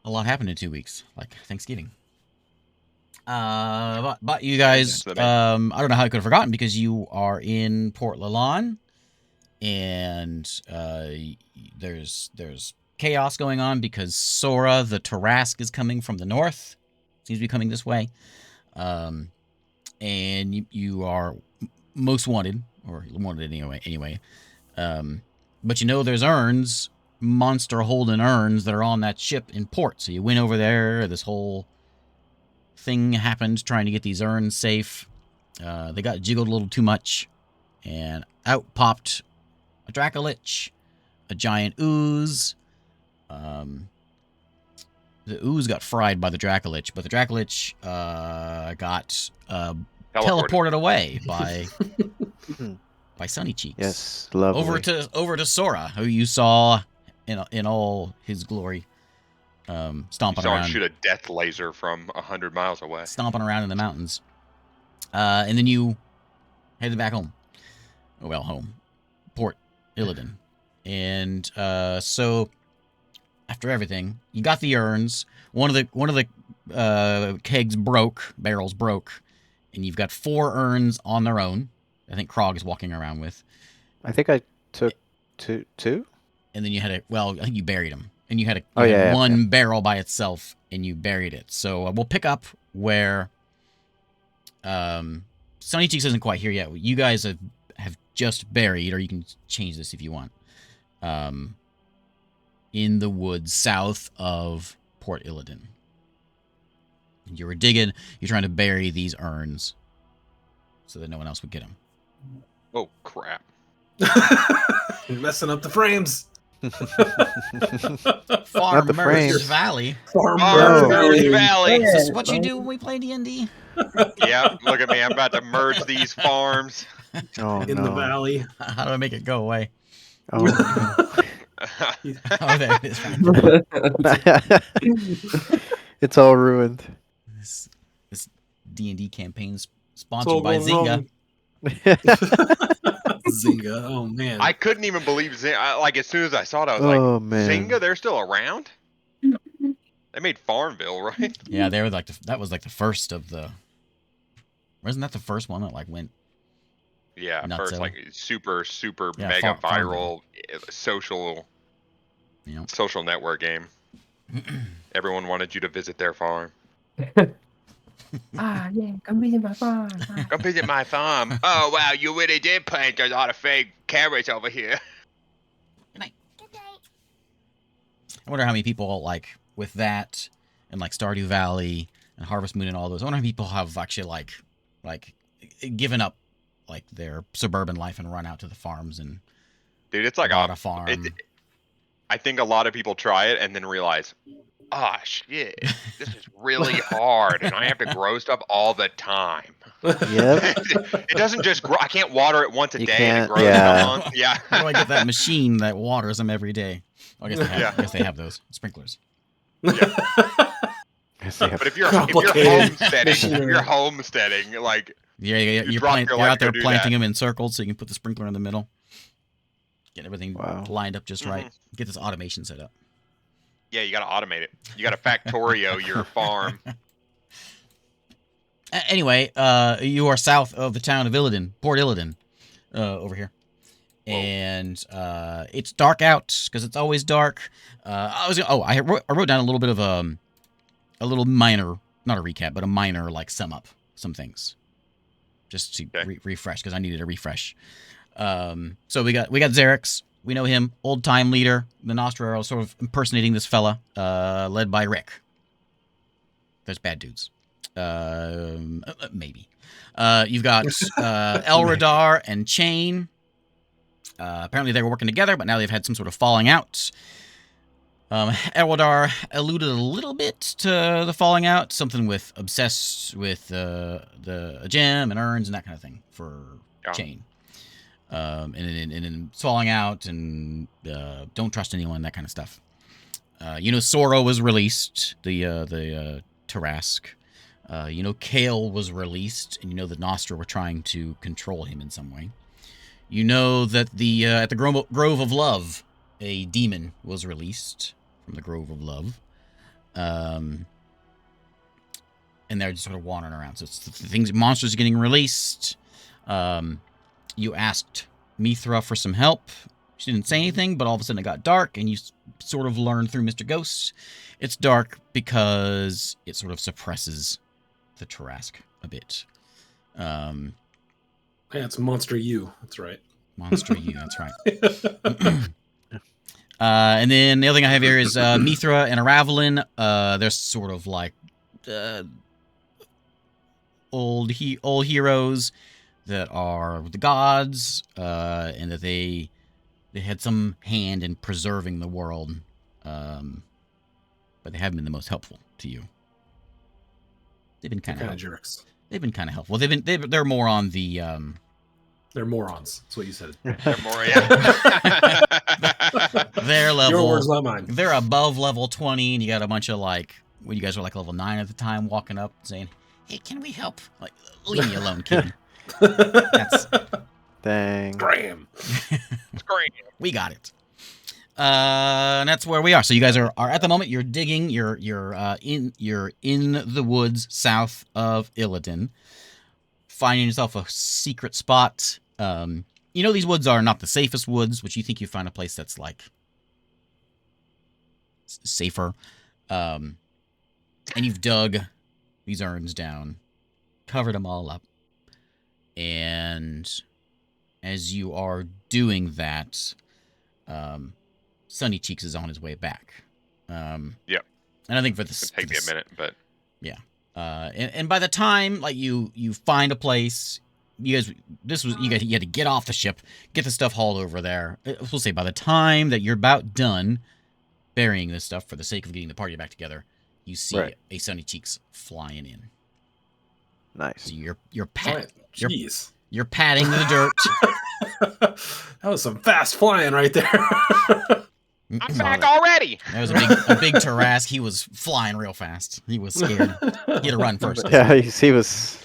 a lot happened in 2 weeks, like Thanksgiving. But you guys, I don't know how I could have forgotten because you are in Port Lalon, and there's chaos going on because Sora the Tarrasque is coming from the north. Seems to be coming this way, and you are most wanted, or wanted anyway. But you know there's urns, monster holding urns that are on that ship in port. So you went over there. This whole thing happened trying to get these urns safe. They got jiggled a little too much, and out popped a Dracolich, a giant ooze. The ooze got fried by the Dracolich, but the Dracolich got teleported away by Sunny Cheeks. Yes, lovely. Over to Sora, who you saw in all his glory, stomping around. Shoot a death laser from 100 miles away. Stomping around in the mountains. And then you headed back home. Well, home. Port Illidan. And so after everything, you got the urns. One of the barrels broke, and you've got 4 urns on their own. I think Krog is walking around with. I think I took two. And then you had I think you buried them. And you had one barrel by itself, and you buried it. So we'll pick up where Sunny Cheeks isn't quite here yet. You guys have just buried, or you can change this if you want, in the woods south of Port Illidan. And you were digging. You're trying to bury these urns so that no one else would get them. Oh, crap. Messing up the frames. Farmers Valley. Farmers Valley. Is this what you do when we play D&D? Yeah, look at me. I'm about to merge these farms. Oh, in the valley. How do I make it go away? Oh, Oh, there it is. It's all ruined. This D&D campaign's sponsored by Zynga. Zynga, oh man! I couldn't even believe Zynga. Like as soon as I saw it, I was man. Zynga, they're still around. They made Farmville, right? Yeah, they were like that was like the first of the. Wasn't that the first one that like went? Yeah, nutso? first like super mega viral social network game. Everyone wanted you to visit their farm. Yeah, come visit my farm. Come visit my farm. Oh wow, you really did plant a lot of fake carrots over here. Good night. I wonder how many people like with that and like Stardew Valley and Harvest Moon and all those. I wonder how many people have actually like given up like their suburban life and run out to the farms and dude, it's like a farm. I think a lot of people try it and then realize, ah, shit, this is really hard, and I have to grow stuff all the time. Yep. It doesn't just grow. I can't water it once a day and it grows in a month. Yeah. How do I get that machine that waters them every day? Well, I guess they have those sprinklers. Yeah. But if you're homesteading, like you're out there planting them in circles so you can put the sprinkler in the middle. Get everything lined up just right. Get this automation set up. Yeah, you got to automate it. You got to Factorio your farm. Anyway, you are south of the town of Illidan, Port Illidan, over here. Whoa. And it's dark out because it's always dark. I wrote down a little bit of a little minor, not a recap, but a minor like sum up some things, just to refresh because I needed a refresh. So we got Xerix. We know him, old time leader. The Nostra are sort of impersonating this fella, led by Rick. There's bad dudes. Maybe. You've got Elradar and Chain. Apparently they were working together, but now they've had some sort of falling out. Elradar alluded a little bit to the falling out, something with obsessed with the gem and urns and that kind of thing for Chain. And then falling out and don't trust anyone, that kind of stuff. Sora was released, the Tarrasque. Kale was released, and the Nostra were trying to control him in some way. You know that at the Grove of Love, a demon was released from the Grove of Love. and they're just sort of wandering around. So it's monsters are getting released. You asked Mithra for some help. She didn't say anything, but all of a sudden it got dark, and you sort of learned through Mr. Ghost it's dark because it sort of suppresses the Tarask a bit. Yeah, it's Monster U. That's right. Monster U, that's right. And then the other thing I have here is Mithra and Aravelin. They're sort of like old heroes that are the gods, and that they had some hand in preserving the world, but they haven't been the most helpful to you. They've been kind of jerks. They've been kind of helpful. They're more on the. They're morons. That's what you said. They're more, yeah. Their level. Your words, not mine. They're above level 20, and you got a bunch of like, well, you guys were like level 9 at the time, walking up saying, "Hey, can we help?" Like, leave me alone, kid. That's Dang. Scram. Scram. We got it. And that's where we are. So you guys are at the moment. You're digging. You're in the woods south of Illidan, finding yourself a secret spot. You know these woods are not the safest woods, which you think you find a place that's like safer. And you've dug these urns down, covered them all up, and as you are doing that, Sunny Cheeks is on his way back. Yep. And I think for this, It'll take me a minute, but yeah. And by the time like you find a place, you had to get off the ship, get the stuff hauled over there. We'll say by the time that you're about done burying this stuff for the sake of getting the party back together, you see a Sunny Cheeks flying in. Nice. So you're patting. Jeez. You're patting the dirt. That was some fast flying right there. I'm back already. That was a big Tarask. He was flying real fast. He was scared. He had to run first. Yeah, he was.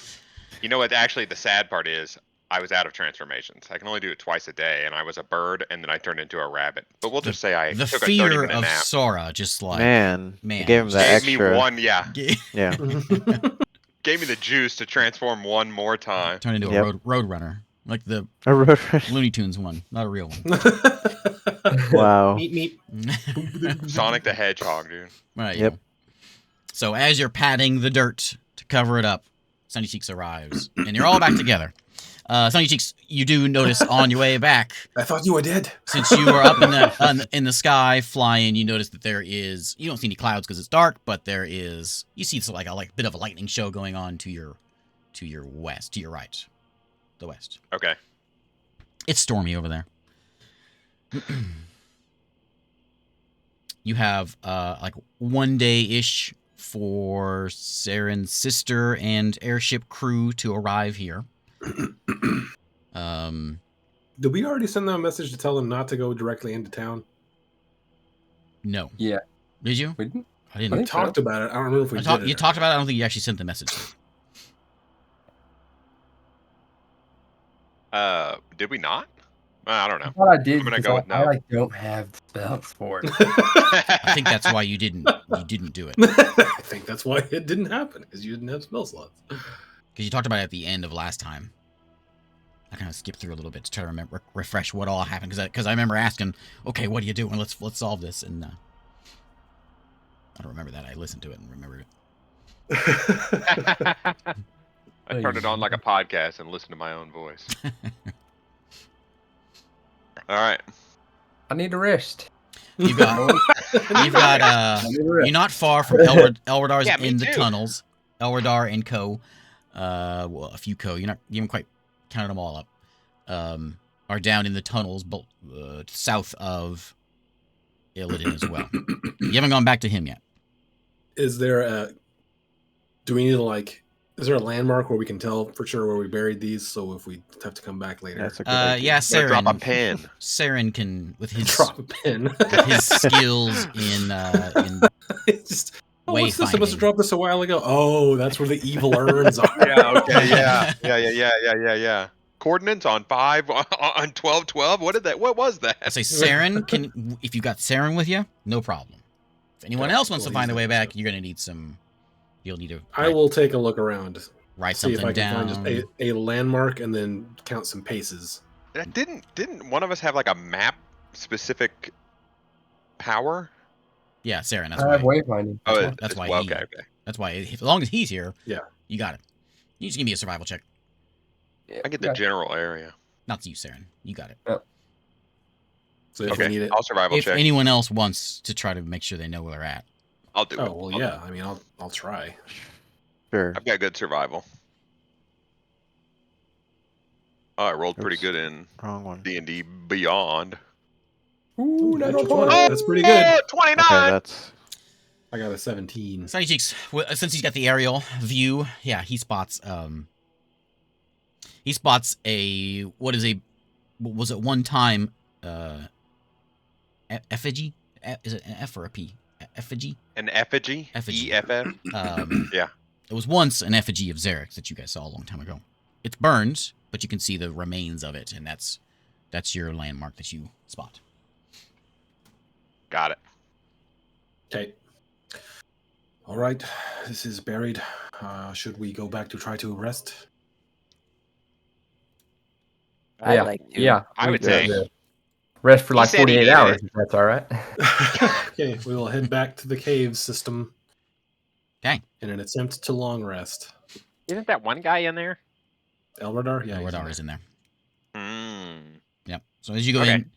You know what? Actually, the sad part is I was out of transformations. I can only do it twice a day, and I was a bird, and then I turned into a rabbit. But we'll just say I the took a fear 30-minute of nap. Sora, just like Man, man, you gave him that Gave extra. me one, yeah. Yeah. Gave me the juice to transform one more time. Turn into a road runner, like the Looney Tunes one, not a real one. Wow. Meep. Sonic the Hedgehog, dude. Right. Yep. Yeah. So as you're patting the dirt to cover it up, Sunny Cheeks arrives, and you're all back together. Sunny Cheeks, you do notice on your way back. I thought you were dead. Since you were up in the sky flying, you notice that there is. You don't see any clouds because it's dark, but there is. You see like a bit of a lightning show going on to your west, to your right, the west. Okay. It's stormy over there. You have like 1 day-ish for Saren's sister and airship crew to arrive here. Did we already send them a message to tell them not to go directly into town? No. Yeah. Did you? We didn't. I didn't. We talked about it. I don't remember if we did it. You talked about it. I don't think you actually sent the message. Did we not? I don't know. I thought I did. I'm gonna because go with no. I like don't have the spells for it. I think that's why you didn't do it. I think that's why it didn't happen, because you didn't have spell slots. Because you talked about it at the end of last time. I kind of skipped through a little bit to try to refresh what all happened. Because I remember asking, okay, what are you doing? Let's solve this. And I don't remember that. I listened to it and remembered it. I turned it on like a podcast and listened to my own voice. All right. I need a rest. You're not far from Elradar's in the tunnels. Elradar and Co. Well, a few Co. You haven't quite counted them all up. Are down in the tunnels, south of Illidan as well. You haven't gone back to him yet. Is there is there a landmark where we can tell for sure where we buried these? So if we have to come back later, That's a good idea. Yeah, Saren. Drop a pin. Saren can with his drop a pin. with his skills in It's just. Oh, what's this? I must have wayfinding. dropped this a while ago. Oh, that's where the evil urns are. Yeah. Okay. Yeah. Coordinates on 5 on 1212. What was that? I say Saren can. If you got Saren with you, no problem. If anyone else wants to find a way back, you're gonna need some. You'll need to. I will take a look around, write see if something I can down. find just a landmark, and then count some paces. Didn't one of us have like a map specific power? Yeah, Saren. That's I why. have wayfinding. That's why. Okay. That's why. As long as he's here, Yeah, you got it. You just give me a survival check. Yeah, I get the general area. Not to you, Saren. You got it. so if we need it, I'll survival If check. anyone else wants to try to make sure they know where they're at, I'll do it. oh well, yeah. I mean, I'll try. Sure. I've got good survival. Oh, I rolled pretty Oops. good in Wrong one. D&D Beyond. Ooh, Natural 904. 20. That's pretty good. Oh, 29! Okay, that's I got a 17. Sunny Cheeks, since he's got the aerial view, yeah, he spots a what was it one time effigy? Is it an F or a P? Effigy? An effigy? Effigy. EFF? Yeah. It was once an effigy of Zarek that you guys saw a long time ago. It's burned, but you can see the remains of it, and that's your landmark that you spot. Got it. Okay. All right. This is buried. Should we go back to try to rest? I'd Yeah, like to. yeah. I would we say. could, rest for He like said he 48 needed hours, it. if that's all right. Okay, we will head back to the cave system Okay. in an attempt to long rest. Isn't that one guy in there? Elradar? Yeah, Yeah, he's in Radar there. is in there. Mm. Yep. So as you go Okay. in,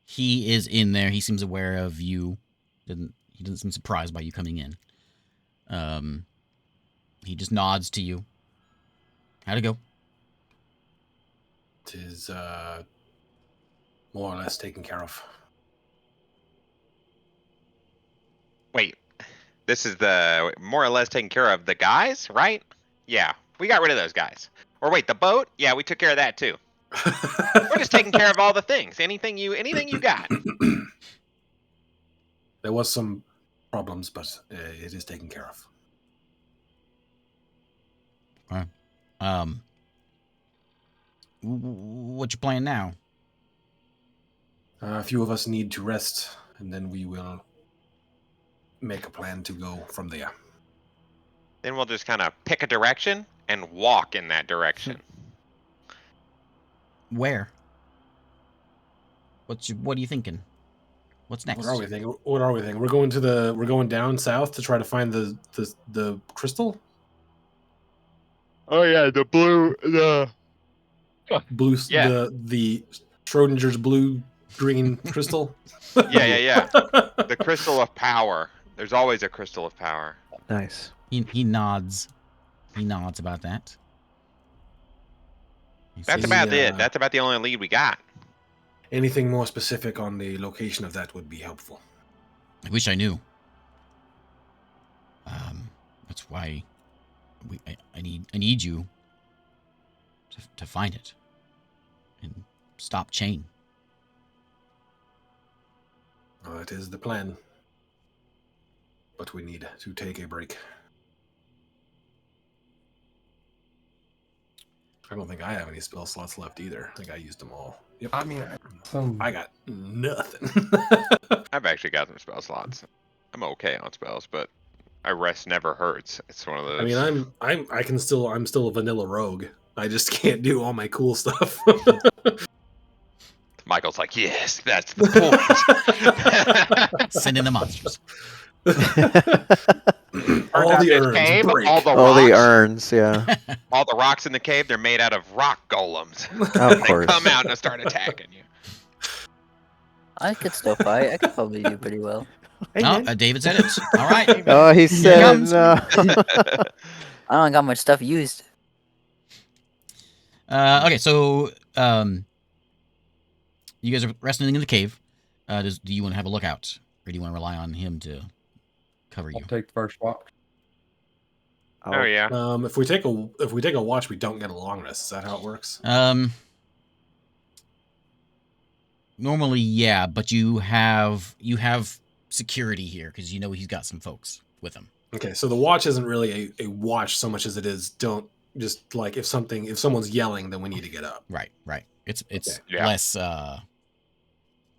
he is in there. He seems aware of you. He doesn't seem surprised by you coming in. He just nods to you. How'd it go? It is more or less taken care of. Wait. This is the more or less taken care of the guys, right? Yeah. We got rid of those guys. Or wait, the boat? Yeah, we took care of that too. We're just taking care of all the things. Anything you got. There was some problems, but it is taken care of. What's your plan now? A few of us need to rest, and then we will make a plan to go from there. Then we'll just kind of pick a direction and walk in that direction. Where? What are you thinking? What's next? What are we thinking? We're going down south to try to find the crystal. Oh yeah, the blue, the Blue, Yeah. the Schrodinger's blue green crystal. Yeah. The crystal of power. There's always a crystal of power. nice. He nods. He nods about that. He That's says, about it. That's about the only lead we got. Anything more specific on the location of that would be helpful. I wish I knew. That's why I need you to find it and stop Chain. That is the plan. But we need to take a break. I don't think I have any spell slots left either. I think I used them all. Yep. I mean, I got nothing. I've actually got some spell slots. I'm okay on spells, but I rest never hurts. It's one of those. I mean, I'm still a vanilla rogue. I just can't do all my cool stuff. Michael's like, yes, that's the point. Send in the monsters. all the This urns cave, break. all the All the rocks, urns, yeah. all the rocks in the cave, they're made out of rock golems. Of They course. come out and start attacking you. I could still fight. I could probably do pretty well. Oh, David said it. All right. Oh, he said comes. no. I don't got much stuff used. Okay, so you guys are resting in the cave. Do you want to have a lookout, or do you want to rely on him to cover you? I'll take the first watch. Oh yeah. If we take a watch, we don't get a long rest. Is that how it works? Normally, yeah, but you have security here because you know he's got some folks with him. Okay, so the watch isn't really a watch so much as it is don't just like if someone's yelling, then we need to get up. Right. It's Okay. Yeah. less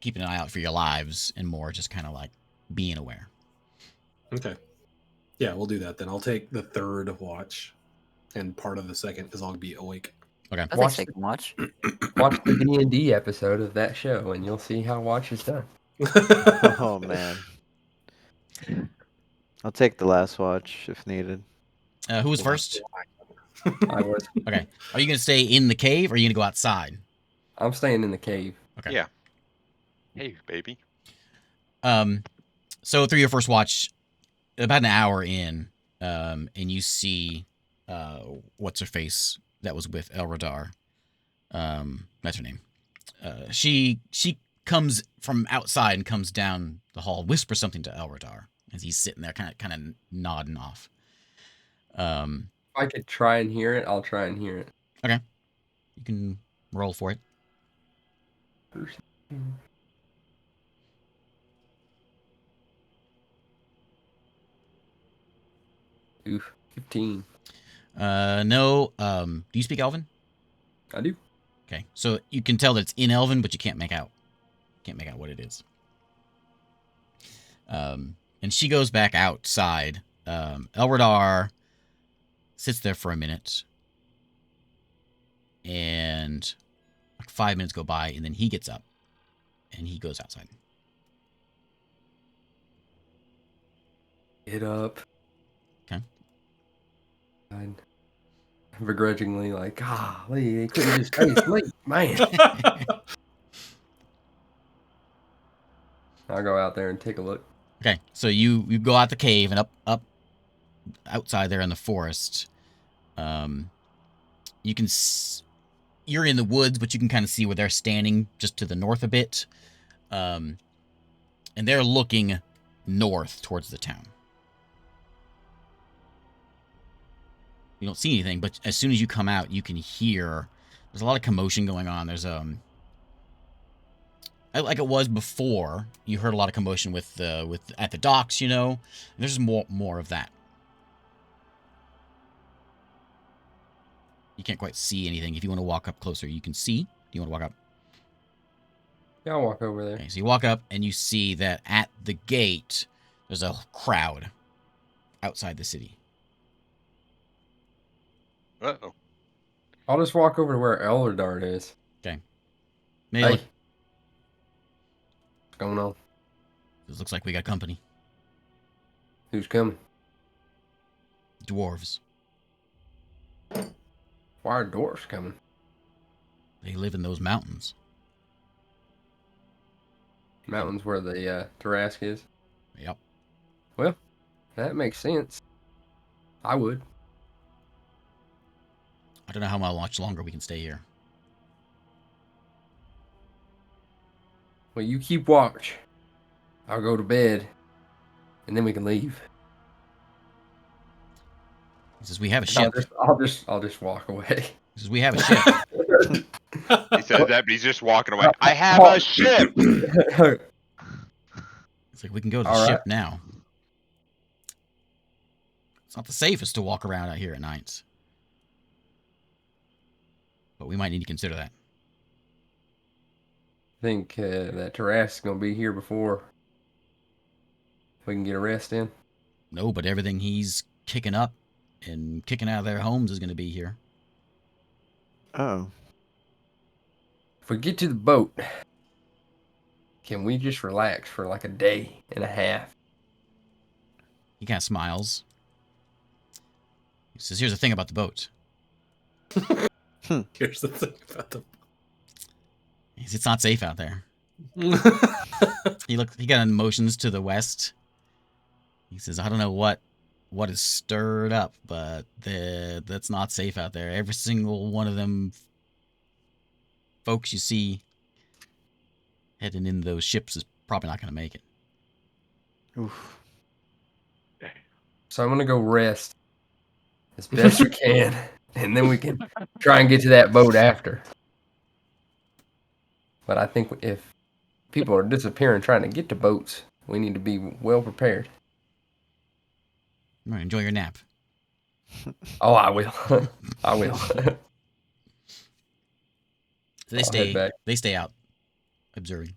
keeping an eye out for your lives and more just kind of like being aware. Okay. Yeah, we'll do that then. I'll take the third watch, and part of the second is I'll be awake. Okay. I think Watch second watch. Watch the D&D episode of that show, and you'll see how watch is done. Oh man. I'll take the last watch if needed. Who was first? I was. Okay. Are you gonna stay in the cave or are you gonna go outside? I'm staying in the cave. Okay. Yeah. Hey, baby. So through your first watch, about an hour in, and you see, what's her face that was with Elradar. That's her name. She comes from outside and comes down the hall, whispers something to Elradar as he's sitting there, kind of nodding off. If I could try and hear it, I'll try and hear it. Okay, you can roll for it. Oof, 15. No. Do you speak Elven? I do. Okay, so you can tell that it's in Elven, but you can't make out what it is. And she goes back outside. Elradar sits there for a minute, and like 5 minutes go by, and then he gets up, and he goes outside. Get up. Okay. I'm begrudgingly like, golly, they couldn't just stay asleep, man. I'll go out there and take a look. Okay, so you go out the cave and up outside there in the forest. You can you're in the woods, but you can kind of see where they're standing just to the north a bit, and they're looking north towards the town. You don't see anything, but as soon as you come out, you can hear there's a lot of commotion going on. There's like it was before. You heard a lot of commotion with at the docks, you know. There's more of that. You can't quite see anything. If you want to walk up closer, you can see. Do you want to walk up? Yeah, I'll walk over there. Okay, so you walk up and you see that at the gate there's a crowd outside the city. Uh-oh. I'll just walk over to where Elder is. Maybe Hey. look, What's going on? this looks like we got company. Who's coming? Dwarves. Why are dwarfs coming? They live in those mountains. Mountains where the Tarask is. Yep. Well, that makes sense. I would. I don't know how much longer we can stay here. Well, you keep watch. I'll go to bed, and then we can leave. He says we have a ship. I'll just walk away. He says we have a ship. He says that, but he's just walking away. I have a ship. It's like we can go to the All ship right. now. It's not the safest to walk around out here at night. But we might need to consider that. I think that Tarask's gonna be here before we can get a rest in. No, but everything he's kicking up and kicking out of their homes is going to be here. Oh. If we get to the boat, can we just relax for like a day and a half? He kind of smiles. He says, here's the thing about the boat. Here's the thing about them. He says, it's not safe out there. He got emotions to the west. He says, I don't know what is stirred up, but that's not safe out there. Every single one of them folks you see heading in those ships is probably not going to make it. Oof. So I'm gonna go rest as best we can, and then we can try and get to that boat after. But I think if people are disappearing trying to get to boats, we need to be well prepared. All right, enjoy your nap. Oh, I will. I will. So they I'll head back. They stay out observing.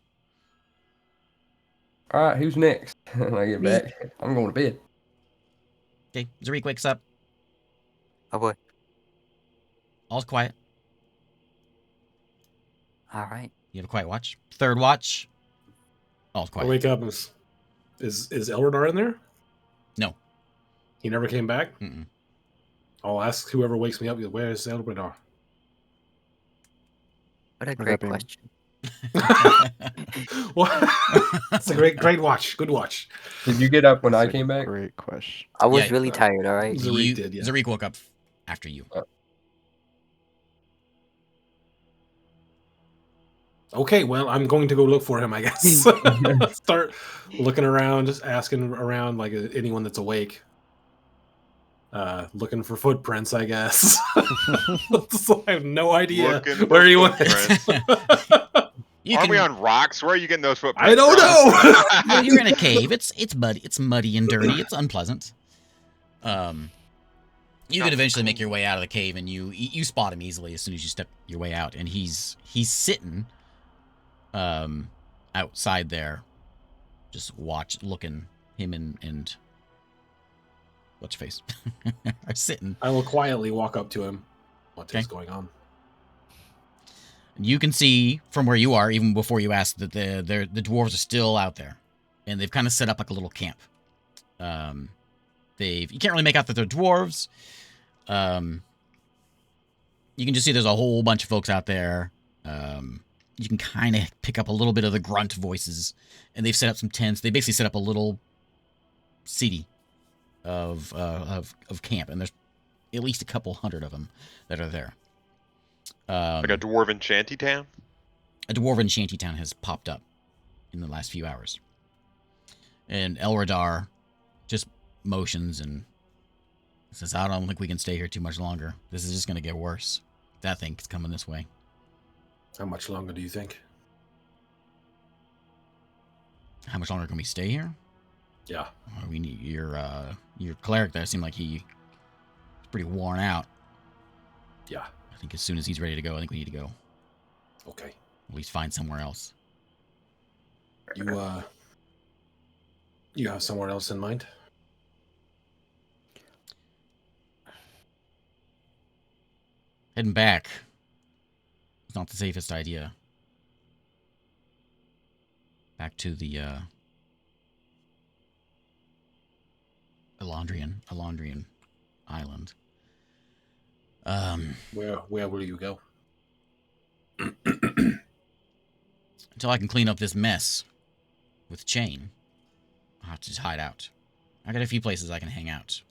All right, who's next? When I get Me. back, I'm going to bed. Okay, Zarik wakes up. Oh boy. All's quiet. All right. You have a quiet watch. Third watch. All's I quiet. wake up. Is Elredar in there? No. He never came back? Mm-mm. I'll ask whoever wakes me up, where's Elredar? What a Would great that be- question. What? It's a great watch. Good watch. Did you get up when I That's a came back? Great question. I was Yeah, really tired. All right. Zarik did, yeah. Zarik woke up after you. Okay, well, I'm going to go look for him, I guess. Start looking around, just asking around, like anyone that's awake. Looking for footprints, I guess. So I have no idea Looking for where he went. footprints. You Aren't can, we on rocks? Where are you getting those footprints? I don't from? know. You're in a cave. It's muddy. It's muddy and dirty. It's unpleasant. You can eventually make your way out of the cave, and you spot him easily as soon as you step your way out, and he's sitting, outside there, just looking. Him and what's your face are sitting. I will quietly walk up to him. What is Okay. going on? You can see from where you are, even before you ask, that the dwarves are still out there, and they've kind of set up like a little camp. You can't really make out that they're dwarves. You can just see there's a whole bunch of folks out there. You can kind of pick up a little bit of the grunt voices, and they've set up some tents. They basically set up a little city of camp, and there's at least a couple hundred of them that are there. Like a dwarven shanty town? A dwarven shantytown has popped up in the last few hours. And Elredar just motions and says, I don't think we can stay here too much longer. This is just going to get worse. That thing's coming this way. How much longer do you think? How much longer can we stay here? Yeah. We need your cleric there seemed like he's pretty worn out. Yeah. I think as soon as he's ready to go, I think we need to go. Okay. At least find somewhere else. You have somewhere else in mind? Heading back is not the safest idea. Back to the Elandrian island. Where will you go? Until I can clean up this mess with Chain, I'll have to just hide out. I got a few places I can hang out.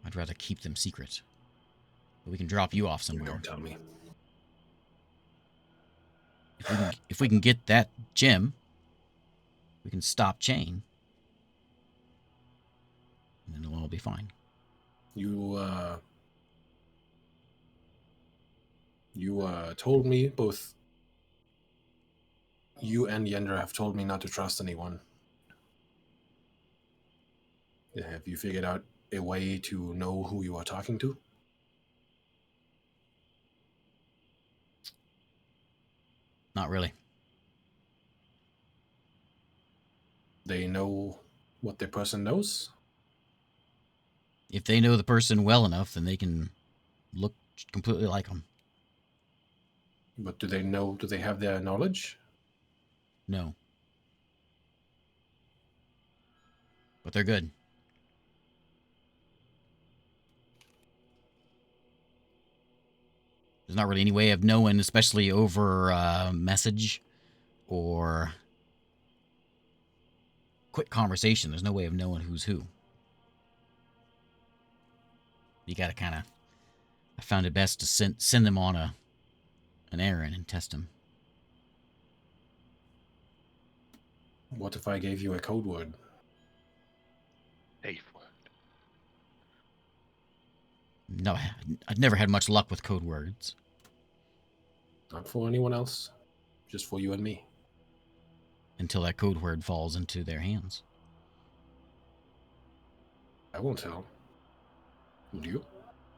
I'd rather keep them secret. But we can drop you off somewhere. Don't tell me. If we can get that gem, we can stop Chain. And then it'll all be fine. You told me, both you and Yendra have told me not to trust anyone. Have you figured out a way to know who you are talking to? Not really. They know what the person knows? If they know the person well enough, then they can look completely like them. But do they have their knowledge? No. But they're good. There's not really any way of knowing, especially over message or quick conversation. There's no way of knowing who's who. You gotta kind of... I found it best to send them on an errand and test them. What if I gave you a code word? Safe word. No, I've never had much luck with code words. Not for anyone else, just for you and me. Until that code word falls into their hands. I won't tell. Would you?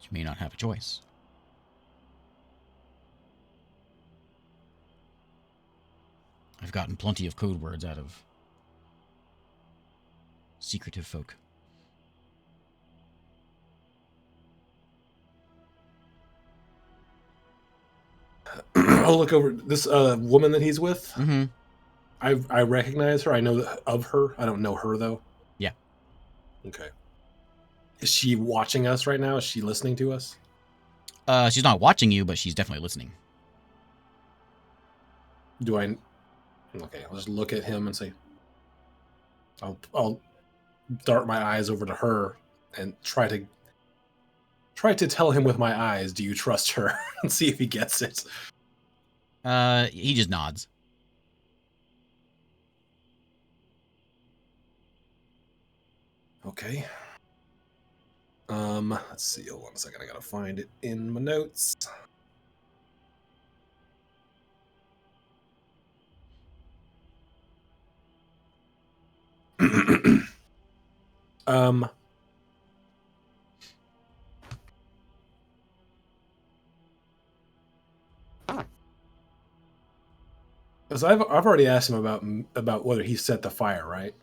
You may not have a choice. I've gotten plenty of code words out of secretive folk. I'll look over this woman that he's with. Mm-hmm. I recognize her. I know of her. I don't know her though. Yeah. Okay. Is she watching us right now? Is she listening to us? She's not watching you, but she's definitely listening. Do I? Okay, I'll just look at him and say, I'll dart my eyes over to her and try to tell him with my eyes, do you trust her? And see if he gets it. He just nods. Okay. Let's see. Hold on a second. I gotta find it in my notes. um. Because I've already asked him about whether he set the fire, right?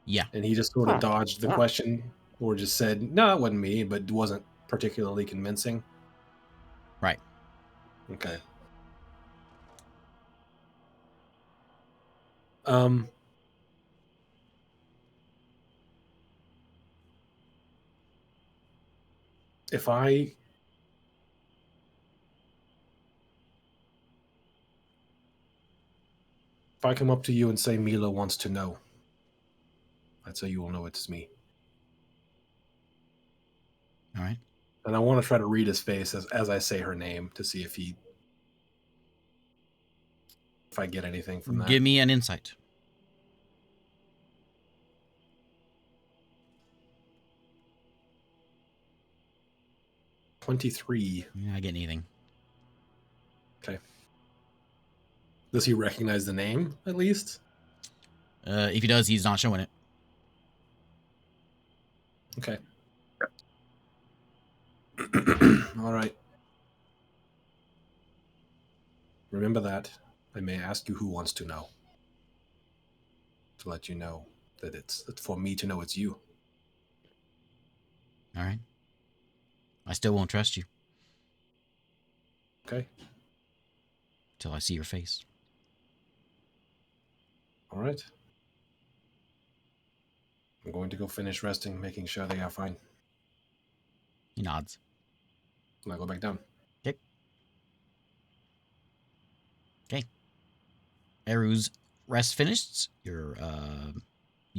Yeah. And he just sort of dodged the question, or just said, "No, it wasn't me," but wasn't particularly convincing. Right. Okay. If I come up to you and say Mila wants to know, that's how you will know it's me. All right. And I want to try to read his face as I say her name to see if I get anything from that. Give me an insight. 23. You're not getting anything. Okay. Does he recognize the name at least? If he does, he's not showing it. Okay. All right. Remember that. I may ask you who wants to know. To let you know that it's for me to know it's you. All right. I still won't trust you Okay. till I see your face. All right. I'm going to go finish resting, making sure they are fine. He nods. And I'll go back down. Okay. Okay. Eru's rest finished. You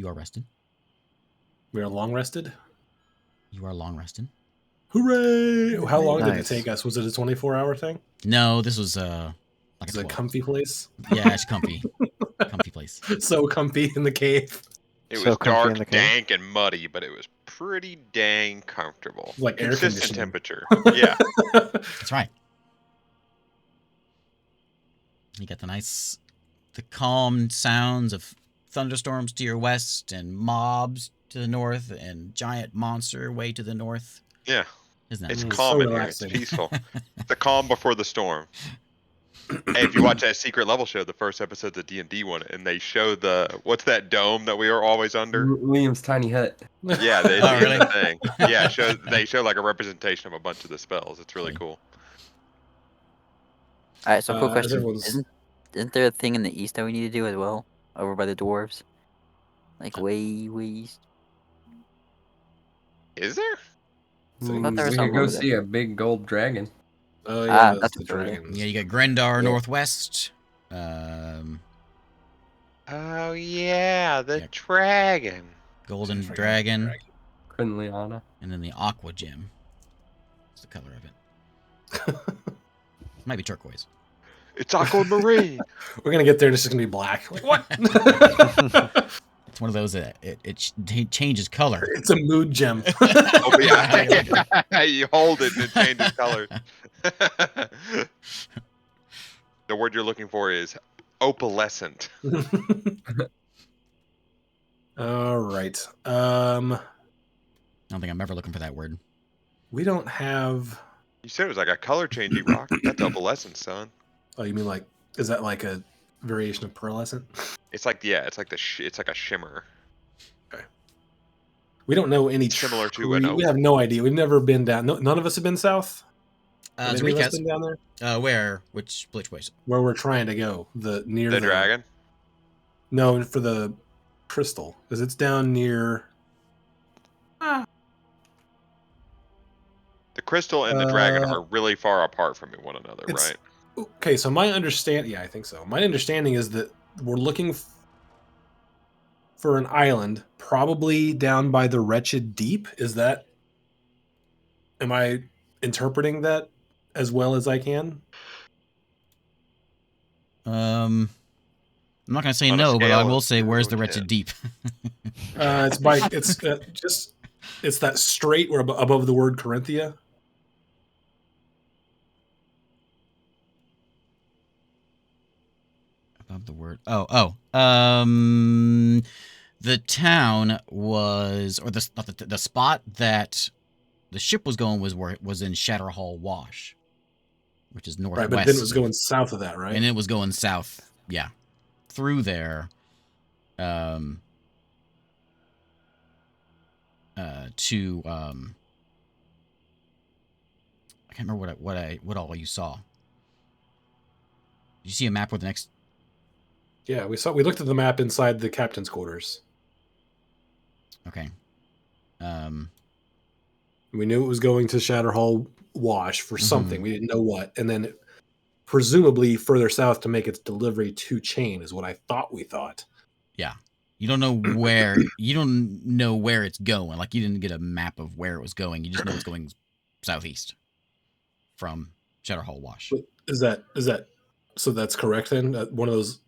are rested. We are long rested. You are long rested. Hooray! How long did it Nice. take us? Was it a 24-hour thing? No, this was like Is a it a 12. comfy place? Yeah, it's comfy. Comfy place. So comfy in the cave. It So was comfy in dark, the cave. dank, and muddy, but it was pretty dang comfortable. Like air Consistent conditioning. temperature. Yeah. That's right. You got the calm sounds of thunderstorms to your west and mobs to the north and giant monster way to the north. Yeah. Isn't that It's nice? calm so in here. It's relaxing. peaceful. The calm before the storm. Hey, if you watch that secret level show, the first episode's a D&D one, and they show what's that dome that we are always under? Liam's tiny hut. Yeah, it's Oh, in really? the thing. Yeah, they show like a representation of a bunch of the spells. It's really cool. All right, so cool As question. everyone's Isn't there a thing in the east that we need to do as well, over by the dwarves? Like way east. Is there? So thought there was We could something go over there. see a big gold dragon. oh yeah, that's the what's over there. dragons. Yeah, you got Grendar Yeah. northwest. Oh yeah, the Yeah. dragon. Golden I forgot Dragon, Quinliana. and then the Aqua Gem. What's the color of it? Might be turquoise. It's aquamarine. We're gonna get there and it's just gonna be black. Like what? It's one of those that it changes color. It's a mood gem. Oh, yeah. You hold it and it changes colors. The word you're looking for is opalescent. All right. I don't think I'm ever looking for that word. We don't have. You said it was like a color changing rock. That's opalescent, son. Oh, you mean like? Is that like a variation of pearlescent? It's like it's like it's like a shimmer. We don't know any. Similar to an We have no idea. We've never been down. No, none of us have been south. Have any of us Zurich has. been down there? Where? Which place? Where we're trying to go? Near The dragon. No, for the crystal, because it's down near. The crystal and the dragon are really far apart from one another, It's- right? Okay, so my understand. Yeah, I think so. My understanding is that we're looking for an island, probably down by the Wretched Deep. Is that? Am I interpreting that as well as I can? I'm not gonna say On a no, but I scale will of say, 0 where's to the wretched 10. deep? It's that straight where above the word Corinthia. Above the word. The town was, or the spot that the ship was going was in Shatterhall Wash, which is northwest. Right, but then it was going south of that, right? And it was going south, yeah, through there, to I can't remember what all you saw. Did you see a map where the next? Yeah, we looked at the map inside the captain's quarters. Okay. We knew it was going to Shatterhall Wash for something. We didn't know what, and then presumably further south to make its delivery to Chain is what I thought we thought. Yeah. You don't know where it's going. Like, you didn't get a map of where it was going. You just know it's going southeast from Shatterhall Wash. Is that so? That's correct then. One of those,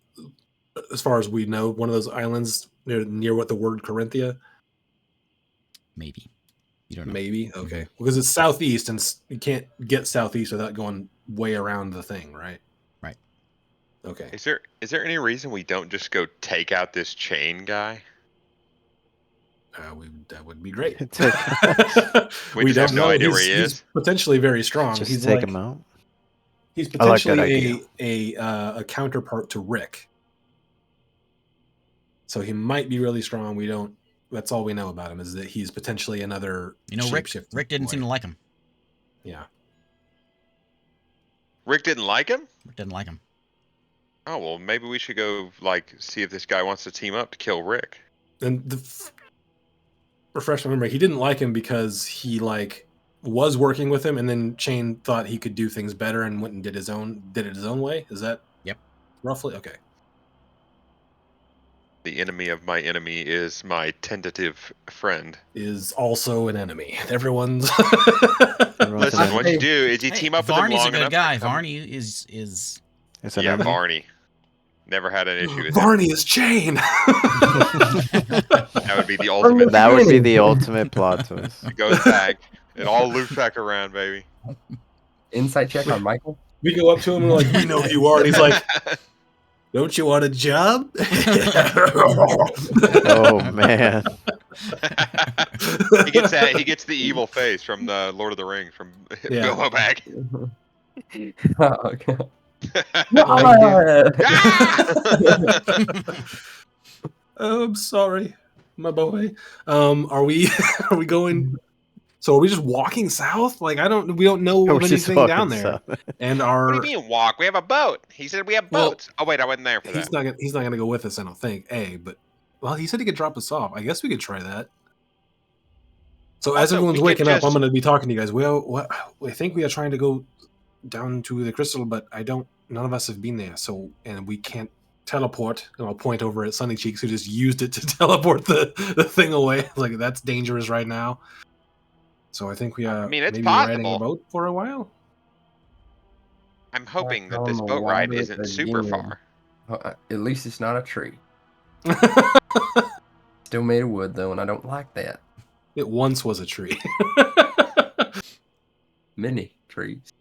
as far as we know, one of those islands near what the word Corinthia. Maybe. You don't know. Maybe okay, because it's southeast, and you can't get southeast without going way around the thing, right? Right. Okay. Is there any reason we don't just go take out this Chain guy? That would be great. We just have no idea where he is. He's potentially very strong. Just he's take him out. He's I like that potentially a counterpart to Rick. So he might be really strong. We don't. That's all we know about him, is that he's potentially another. Rick didn't seem to like him. Yeah. Rick didn't like him? Rick didn't like him. Oh, well, maybe we should go, see if this guy wants to team up to kill Rick. And refresh my memory, he didn't like him because he was working with him, and then Chain thought he could do things better and went and did it his own way. Is that? Yep. Roughly? Okay. The enemy of my enemy is my tentative friend. Is also an enemy. Everyone's. Listen, what you do is you team up with him Varney's long a good enough. guy. Varney is Yeah, Varney. Never had an issue with Varney is Chain. That would be the ultimate. That would be the ultimate plot twist. It goes back. It all loops back around, baby. Insight check on Michael. We go up to him and we're like, "We know who you are," and he's like, "Don't you want a job?" Oh man. He gets the evil face from the Lord of the Rings from Yeah. Bilbo Bag. Oh, okay. I'm sorry, my boy. Are we going? So are we just walking south? We don't know of We're just anything down walking there. south. And What do you mean walk? We have a boat. He said we have Well, boats. Oh wait, I wasn't there for that. he's not gonna go with us, I don't think. But he said he could drop us off. I guess we could try that. So as Also, everyone's we could waking up, I'm just- going to be talking to you guys. Well, I think we are trying to go down to the crystal, but none of us have been there. So, and we can't teleport. And I'll point over at Sunny Cheeks, who just used it to teleport the thing away. That's dangerous right now. So I think we are mean, it's maybe riding a possible. boat for a while. I'm hoping that On this the boat ride water isn't super again. far. At least it's not a tree. Still made of wood though, and I don't like that. It once was a tree. Many trees.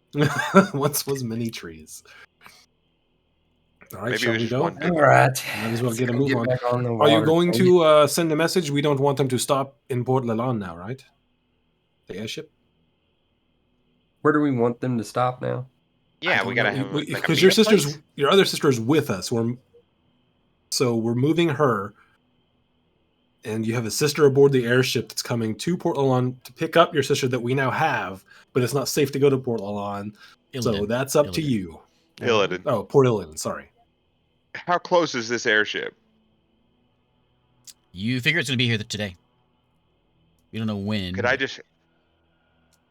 Once was many trees. All right, Maybe shall it was we just go? one big All right. Might as well Let's get a go move on. back the Are you water. going to send a message? We don't want them to stop in Port Lalande now, right? The airship? Where do we want them to stop now? Yeah, we gotta have because your other sister is with us. We're moving her, and you have a sister aboard the airship that's coming to Port Lalon to pick up your sister that we now have, but it's not safe to go to Port Lalon. So Illidan. that's up to Illidan. you. Illidan. Oh, Port Illidan, sorry. How close is this airship? You figure it's going to be here today. You don't know when. Could I but- just?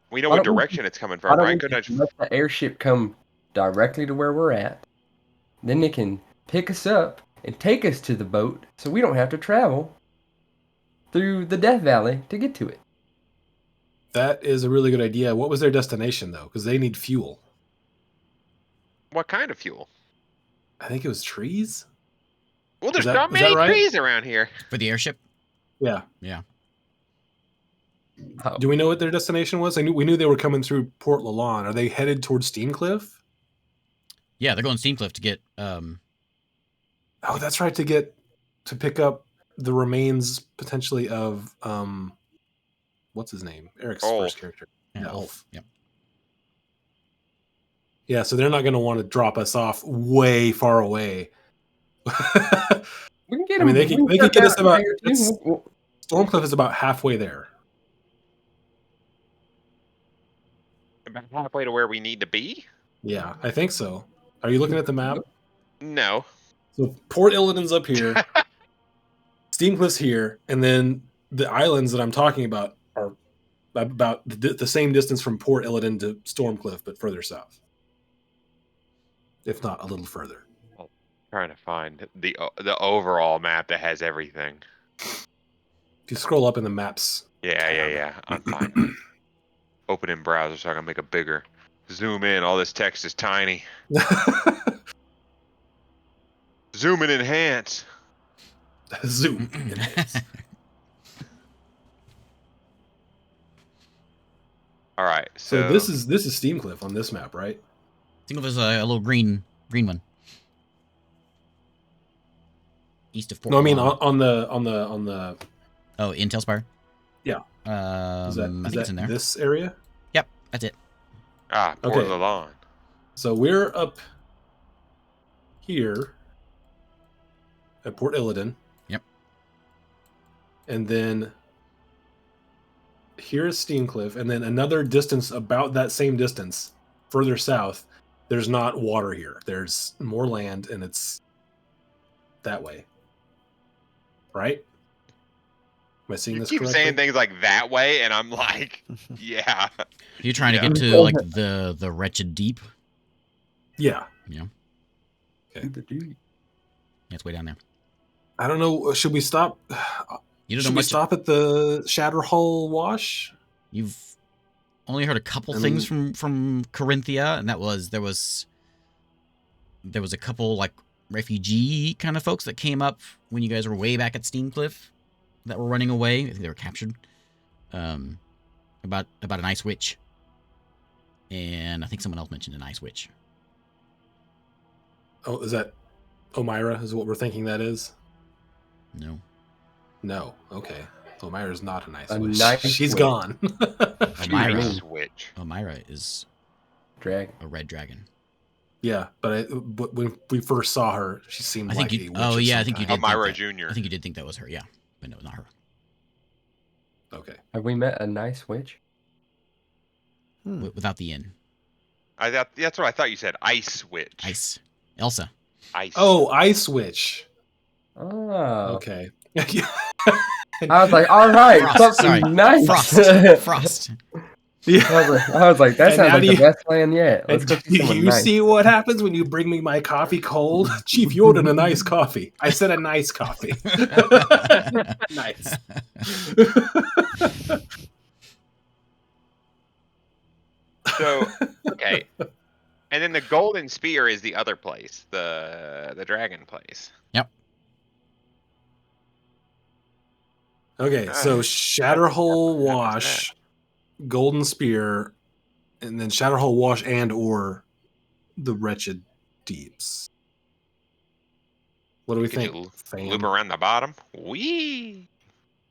We know Why what don't we- direction it's coming Why from, don't right? we Couldn't I just just? let the airship come directly to where we're at? Then they can pick us up and take us to the boat, so we don't have to travel through the Death Valley to get to it. That is a really good idea. What was their destination, though? Because they need fuel. What kind of fuel? I think it was trees? Well, there's that- not is that many right? trees around here. For the airship? Yeah. Yeah. Oh, Do we know what their destination was? We knew they were coming through Port Lalon. Are they headed towards Steamcliff? Yeah, they're going Steamcliff to get. Oh, that's right. To pick up the remains potentially of what's his name? Eric's Ulf. first character. Yeah, Ulf. Yep. Yeah, so they're not going to want to drop us off way far away. we can get I mean, them. they can get us about. It's, Stormcliff is about halfway there. About halfway to where we need to be. Yeah, I think so. Are you looking at the map? No. So Port Illidan's up here, Steamcliff's here, and then the islands that I'm talking about are about the same distance from Port Illidan to Stormcliff, but further south, if not a little further. Trying to find the overall map that has everything. If you scroll up in the maps, Yeah. I'm fine. Open in browser so I can make it bigger. Zoom in. All this text is tiny. Zoom and enhance. zoom. All right. So this is Steamcliff on this map, right? Think of it as a little green one. East of Port. No, I mean Lalon. on the. Oh, in Talespire? Yeah. I Is think it's in there. This area? Yep, that's it. Port Okay. Lalon. So we're up here at Port Illidan. Yep. And then here is Steamcliff, and then another distance, about that same distance, further south, there's not water here. There's more land, and it's that way. Right? Am I seeing You this keep correctly? saying things like that way, and I'm like, yeah. You're trying Yeah. to get to like the wretched deep. Yeah. Yeah, The dude. it's way down there. I don't know. Should we stop? You don't Should know we much. stop at the Shatterhull Wash? You've only heard a couple I things mean- from Corinthia, and that was there was a couple like refugee kind of folks that came up when you guys were way back at Steamcliff that were running away. I think they were captured. About an ice witch, and I think someone else mentioned an ice witch. Oh, is that Omira? Is what we're thinking that is? No, No. Okay. Omira's not a nice A witch. nice She's witch. gone. Omira. Switch. Omira is Drag. a red dragon. Yeah, but when we first saw her, she seemed I think like you- a witch. oh, of yeah, I some think you kind. did. Elmira think Jr. I think you did think that was her. Yeah, but no, not her. Okay. Have we met a nice witch? Without the N. That's what I thought you said. Ice Witch. Ice. Elsa. Ice. Oh, Ice Witch. Oh. Okay. I was like, all right, Frost, something sorry. nice. Frost. Frost. Yeah. I was like, that And sounds now like do the you- best plan yet. Let's go And see do someone you nice. see what happens when you bring me my coffee cold? Chief, you ordered a nice coffee. I said a nice coffee. Nice. So okay. And then the golden spear is the other place, the dragon place. Okay, so Shatterhole What happens Wash, Golden Spear, and then Shatterhole Wash and or the Wretched Deeps. What do we Could think? you fam? loop around the bottom? Wee.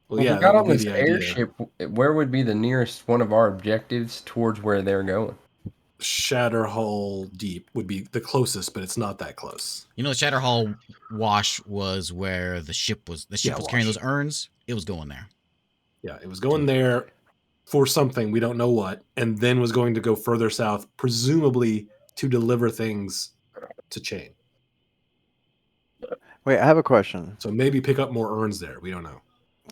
Well, Well, yeah, we got that on would be this the idea. airship. Where would be the nearest one of our objectives towards where they're going? Shatterhull Deep would be the closest, but it's not that close. You know, the Shatterhall Wash was where the ship was. The ship Yeah, was carrying wash. those urns. It was going there. Yeah, it was going there for something, we don't know what, and then was going to go further south, presumably to deliver things to Chain. Wait, I have a question. So maybe pick up more urns there. We don't know.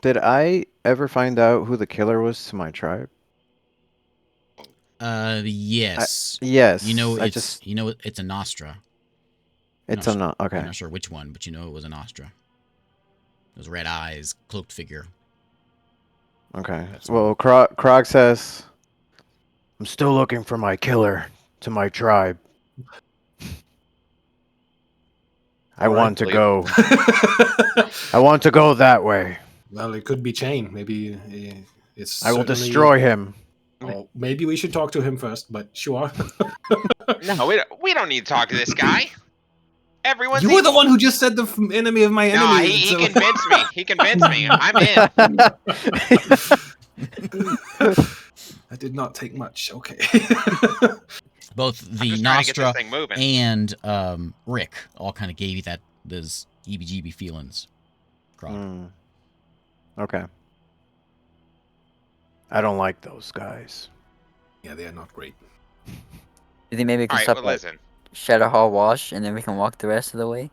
Did I ever find out who the killer was to my tribe? Yes. Yes. You know, I it's just. it's a Nostra. It's You're a not, no. Okay. You're not sure which one, but you know it was a Nostra. Those red eyes, cloaked figure. Okay. That's Well, Krog says, "I'm still looking for my killer to my tribe. I All right. want to go. I want to go that way. Well, it could be Chain. Maybe it's. I will certainly- destroy him." Oh, maybe we should talk to him first, but sure. No, we don't need to talk to this guy. Everyone's You were the evil. one who just said the enemy of my No, enemy. he so- convinced me. He convinced me. I'm in. That did not take much. Okay. Both I'm the just trying to get this Nostra thing moving. and Rick all kind of gave you those EBGB feelings. Krog. Hmm. Okay. I don't like those guys. Yeah, they are not great. Do you think maybe we can All right, stop well, at listen. Shadowhall Wash and then we can walk the rest of the way?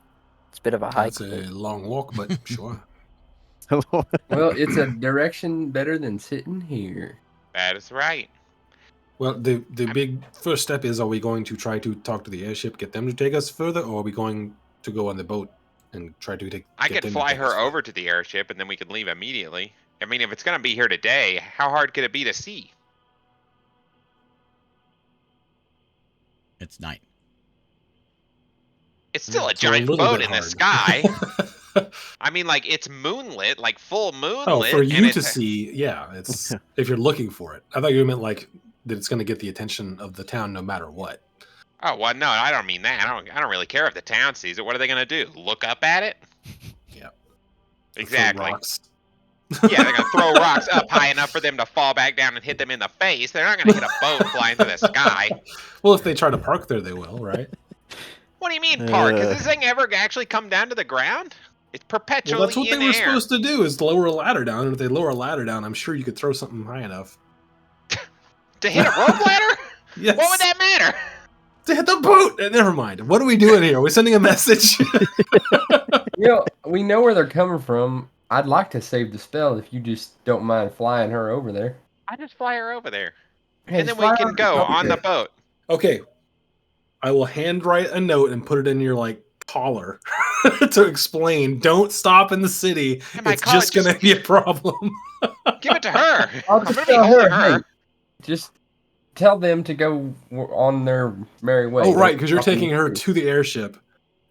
It's a bit of a hike. That's a long walk, but sure. Well, it's a direction better than sitting here. That is right. Well, the big first step is: are we going to try to talk to the airship, get them to take us further, or are we going to go on the boat and try to take? I get could them to fly take us her further? over to the airship and then we could leave immediately. I mean, if it's going to be here today, how hard could it be to see? It's night. It's still a So giant little boat bit in the hard. sky. I mean, like, it's moonlit, like full moonlit. Oh, for and you it's to see, yeah, it's if you're looking for it. I thought you meant like that it's going to get the attention of the town no matter what. Oh, well, no, I don't mean that. I don't really care if the town sees it. What are they going to do? Look up at it? Yeah. Throw Exactly. rocks. Yeah, they're going to throw rocks up high enough for them to fall back down and hit them in the face. They're not going to hit a boat flying through the sky. Well, if they try to park there, they will, right? What do you mean park? Has Uh. this thing ever actually come down to the ground? It's perpetually Well, that's what in they were air. supposed to do: is lower a ladder down. And if they lower a ladder down, I'm sure you could throw something high enough. To hit a rope ladder? Yes. What would that matter? To hit the boat. Never mind. What are we doing here? Are we sending a message? You know, we know where they're coming from. I'd like to save the spell if you just don't mind flying her over there. I just fly her over there. Hey, And then fly we can her go over on the there. boat. Okay. I will handwrite a note and put it in your like collar to explain. Don't stop in the city. Yeah, my It's collar just gonna be a problem. Give it to her. I'll I'm just going to be tell holding her, her. hey, just tell them to go on their merry way. Oh, right, Don't because you're stop in taking the her city. to the airship,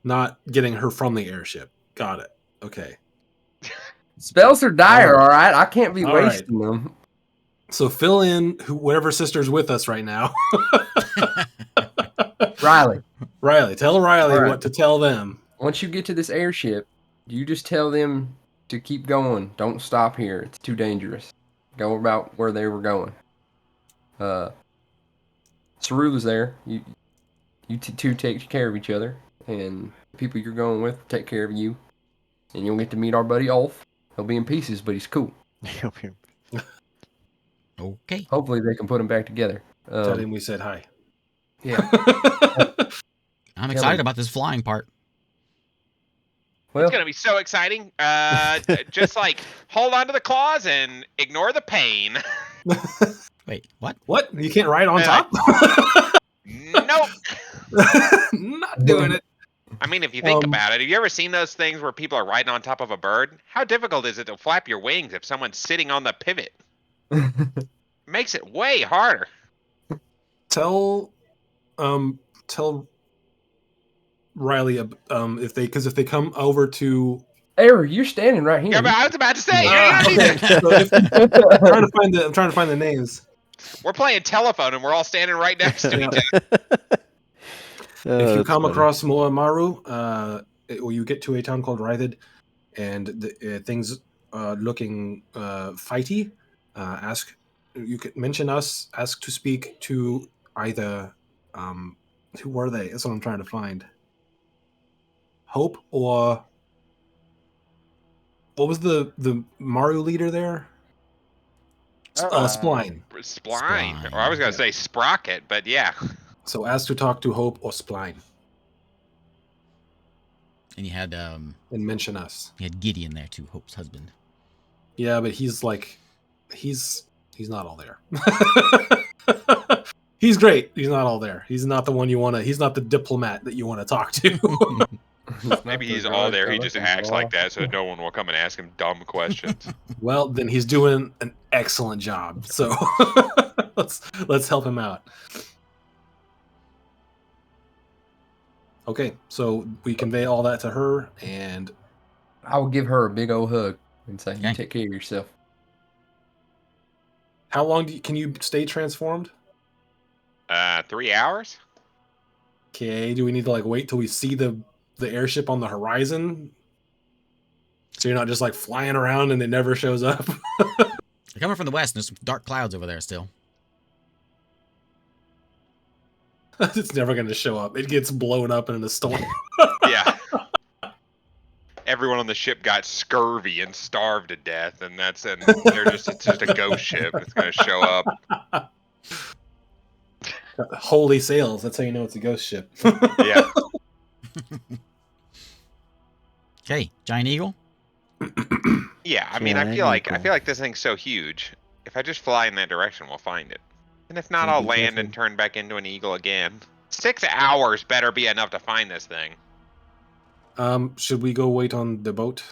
not getting her from the airship. Got it. Okay. Spells are dire, All all right? I can't be All right. wasting them. So fill in whatever sister's with us right now. Riley, Riley, tell Riley All right. what to tell them. once you get to this airship, you just tell them to keep going. Don't stop here. It's too dangerous. Go about where they were going. Cerula's there. You two take care of each other, and the people you're going with take care of you. And you'll get to meet our buddy Ulf. He'll be in pieces, but he's cool. Okay. Hopefully they can put him back together. Tell him we said hi. Yeah. I'm Tell excited him. about this flying part. Well, It's going to be so exciting. Just like hold on to the claws and ignore the pain. Wait, what? What? You can't ride on They're top? Nope. Not doing it. I mean, if you think Um, about it, have you ever seen those things where people are riding on top of a bird? How difficult is it to flap your wings if someone's sitting on the pivot? It makes it way harder. Tell Riley if they come over to Eric, you're standing right here. Yeah, but I was about to say, Ah, you don't need okay. to- So I'm trying to find the names. we're playing telephone and we're all standing right next to each other. If you come across Moamaru, or you get to a town called Rythid, and things looking fighty, ask. You can mention us. Ask to speak to either Who were they? That's what I'm trying to find. Hope or what was the Mario leader there? Spline. Spline. Or I was going to say Sprocket, but yeah. So ask to talk to Hope or Spline And you had and mention us. Gideon there too, Hope's husband. Yeah, but he's not all there. He's great. He's not all there. He's not the one you want to. He's not the diplomat that you want to talk to. Maybe he's all there. He just acts like that so no one will come and ask him dumb questions. Well, then he's doing an excellent job. So let's help him out. Okay, so we convey all that to her, and I will give her a big old hug and say, Okay. "You take care of yourself." how long can you stay transformed? 3 hours? Okay, do we need to like wait till we see the airship on the horizon? So you're not just like flying around and it never shows up. They're coming from the west, and there's some dark clouds over there still. It's never going to show up. It gets blown up in a storm. Yeah. Everyone on the ship got scurvy and starved to death, and it's just a ghost ship. It's gonna show up. Holy sails. That's how you know it's a ghost ship. Yeah. Okay, giant eagle. Yeah, I mean, I Giant feel eagle. like this thing's so huge. If I just fly in that direction, we'll find it. And if not, Yeah, I'll be land careful. and turn back into an eagle again. 6 hours better be enough to find this thing. Should we go wait on the boat?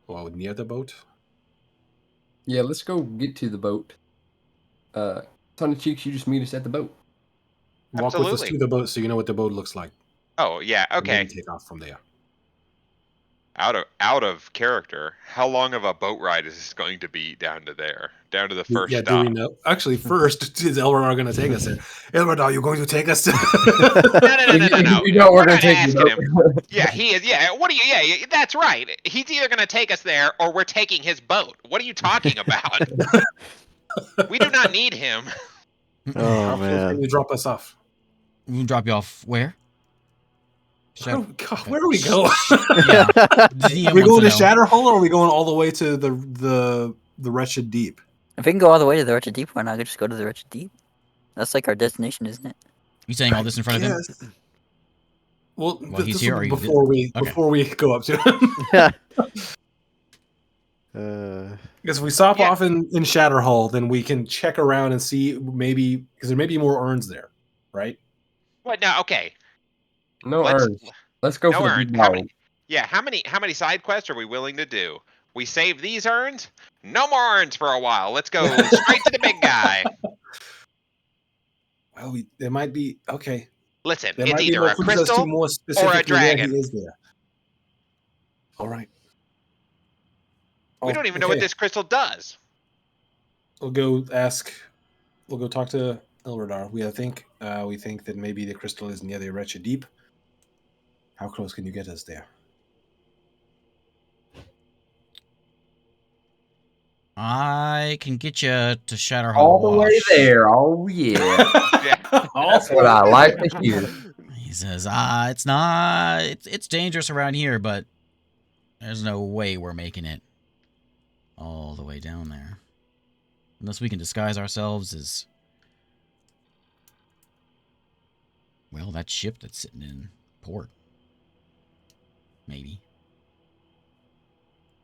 Well, near the boat? Yeah, let's go get to the boat. Sunny Cheeks, you just meet us at the boat. Walk with us Absolutely. to the boat so you know what the boat looks like. Oh yeah, And then okay. take off from there. Out of character. How long of a boat ride is this going to be down to there? Down to the first Yeah, stop? do we know? Actually, first, is Elrodar going to take us there? Elrodar, are you going to take us to... No. We know we're We're gonna not take you. asking Yeah, he is. Yeah, what do you? Yeah, that's right. He's either going to take us there or we're taking his boat. What are you talking about? We do not need him. Oh How close can man. you drop us off? We'll drop you off where? Where do we go? Yeah. The DM Are we wants going to to know. Shatterhole or are we going all the way to the Wretched Deep? If we can go all the way to the Wretched Deep, why not just go to the Wretched Deep? That's like our destination, isn't it? You saying all this in front of him? Yes. Well, While he's this here, will or be you before we go up to him. Because if we stop Yeah. off in Shatterhole, then we can check around and see maybe because there may be more urns there, right? What? No. Okay. No Let's- urns. Let's go No for the urns. big How dog. many? Yeah. How many side quests are we willing to do? We save these urns. No more urns for a while. Let's go straight to the big guy. Well, there might be okay. Listen, There it's might be either more a clues as to crystal more specifically where he dragon. is there. All right. We don't even know what this crystal does. We'll go ask. We'll go talk to Elrodar. We think that maybe the crystal is near the Wretched Deep. How close can you get us there? I can get you to Shatterhole All the way Wash. there. Oh yeah. That's what I like to hear. He says, it's not. It's dangerous around here, but there's no way we're making it all the way down there. Unless we can disguise ourselves as, well, that ship that's sitting in port. Maybe.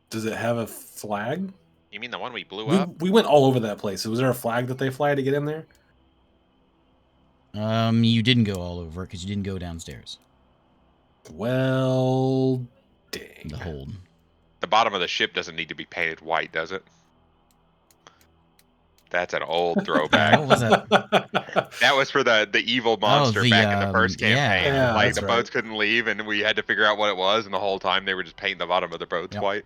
Does it have a flag? You mean the one we blew up? We went all over that place. Was there a flag that they fly to get in there? You didn't go all over it because you didn't go downstairs. Well, dang. The hold. The bottom of the ship doesn't need to be painted white, does it? That's an old throwback. What was that? That was for the evil monster the, back in the first campaign. Yeah, Like that's the right. boats couldn't leave, and we had to figure out what it was. And the whole time they were just painting the bottom of the boats Yep. white.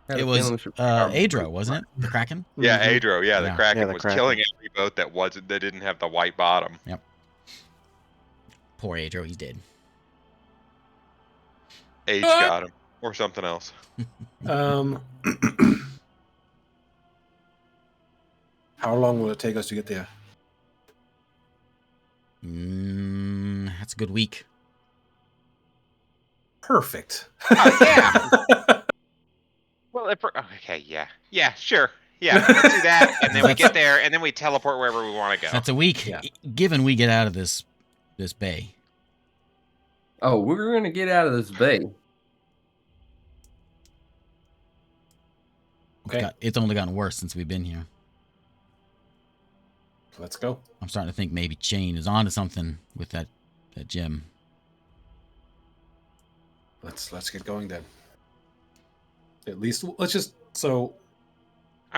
Got a It was feeling we should probably- Adro, wasn't it? The Kraken? Yeah, Mhm. Adro. Yeah, the Yeah. Kraken Yeah, the was Kraken. killing every boat that didn't have the white bottom. Poor Adro, he's dead. Age got him, or something else. How long will it take us to get there? That's a good week. Perfect. Oh, yeah. Well, if we're, okay, yeah, sure, yeah. Let's do that, and then we get there, and then we teleport wherever we want to go. That's a week. Yeah. Given we get out of this bay. Oh, we're gonna get out of this bay. Okay. It's only gotten worse since we've been here. Let's go. I'm starting to think maybe Chain is onto something with that gem. Let's get going then. At least let's just I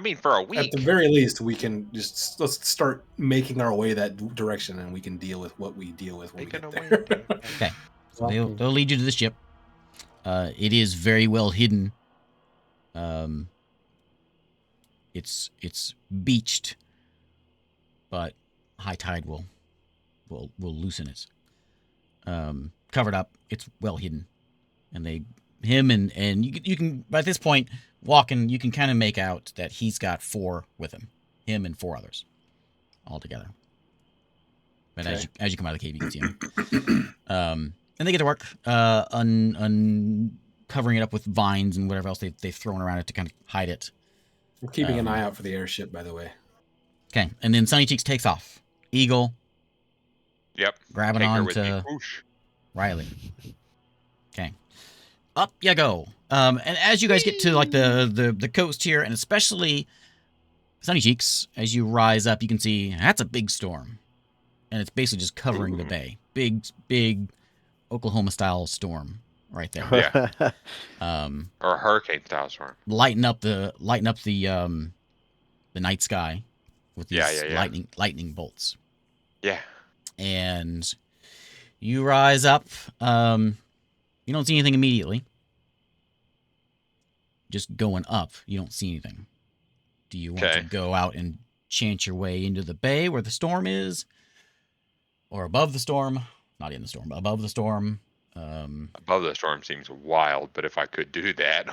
mean, for a at week. the very least we can let's start making our way that direction, and we can deal with what we deal with when we Making get a there. way, Dave. Okay. So they'll lead you to the ship. It is very well hidden. It's beached, but high tide will loosen it. Covered up. It's well hidden, and you can by this point walking you can kind of make out that he's got 4 with him and 4 others all together. But Okay. as you come out of the cave, you can see him. And they get to work uncovering it up with vines and whatever else they've thrown around it to kind of hide it. We're keeping an eye out for the airship, by the way. Okay, and then Sunny Cheeks takes off. Eagle Yep. grabbing Take her on with me. to Whoosh. Riley. Okay, up you go. And as you guys get to like the coast here, and especially Sunny Cheeks, as you rise up, you can see that's a big storm, and it's basically just covering the bay. Big Oklahoma-style storm right there. Yeah. Um, Or a hurricane style storm. lighten up the night sky with these Yeah. lightning bolts. Yeah. And you rise up. You don't see anything immediately. Just going up, you don't see anything. Do you want to Okay. go out and chant your way into the bay where the storm is? Or above the storm? Not in the storm, but above the storm. Above the storm seems wild, but if I could do that.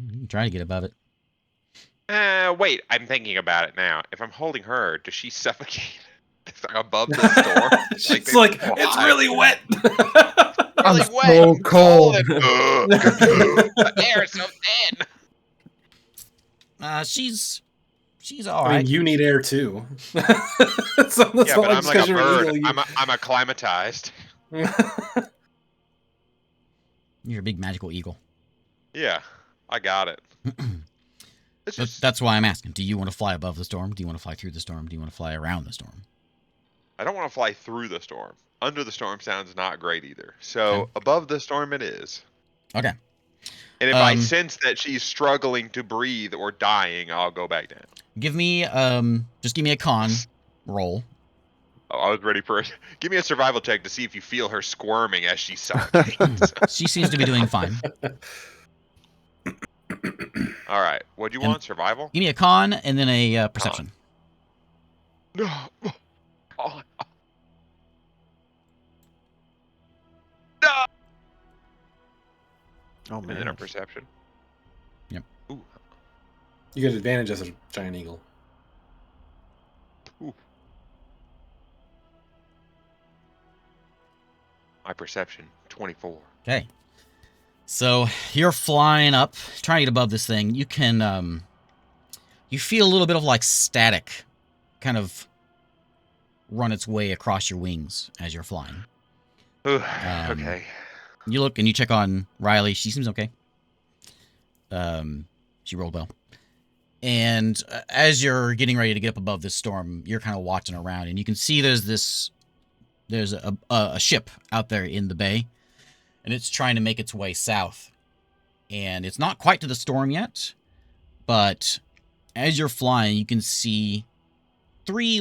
You can try to get above it. Wait, I'm thinking about it now. If I'm holding her, does she suffocate? It's like above the storm. It's like it's really wet. I'm really wet. so cold. The air is so thin. She's all I right. mean, you need air too. So that's Yeah, not but I'm just like a 'cause you're an bird. eagle, you- I'm acclimatized. You're a big magical eagle. Yeah, I got it. It's But just, that's why I'm asking. Do you want to fly above the storm? Do you want to fly through the storm? Do you want to fly around the storm? I don't want to fly through the storm. Under the storm sounds not great either. So Okay. above the storm it is. Okay. And if I Um, sense that she's struggling to breathe or dying, I'll go back down. Give me just give me a con roll. Oh, I was ready for it. Give me a survival check to see if you feel her squirming as she suffocates. She seems to be doing fine. All right. What do you And- want? Survival? Give me a con and then a perception. No. Oh. No. Oh And then a man. perception. Yep. Ooh. You get advantage as a giant eagle. My perception, 24. Okay. So you're flying up, trying to get above this thing. You can you feel a little bit of like static kind of run its way across your wings as you're flying. Ooh, okay. You look and you check on Riley. She seems okay. She rolled well. And as you're getting ready to get up above this storm, you're kind of watching around, and you can see there's a ship out there in the bay, and it's trying to make its way south. And it's not quite to the storm yet, but as you're flying, you can see three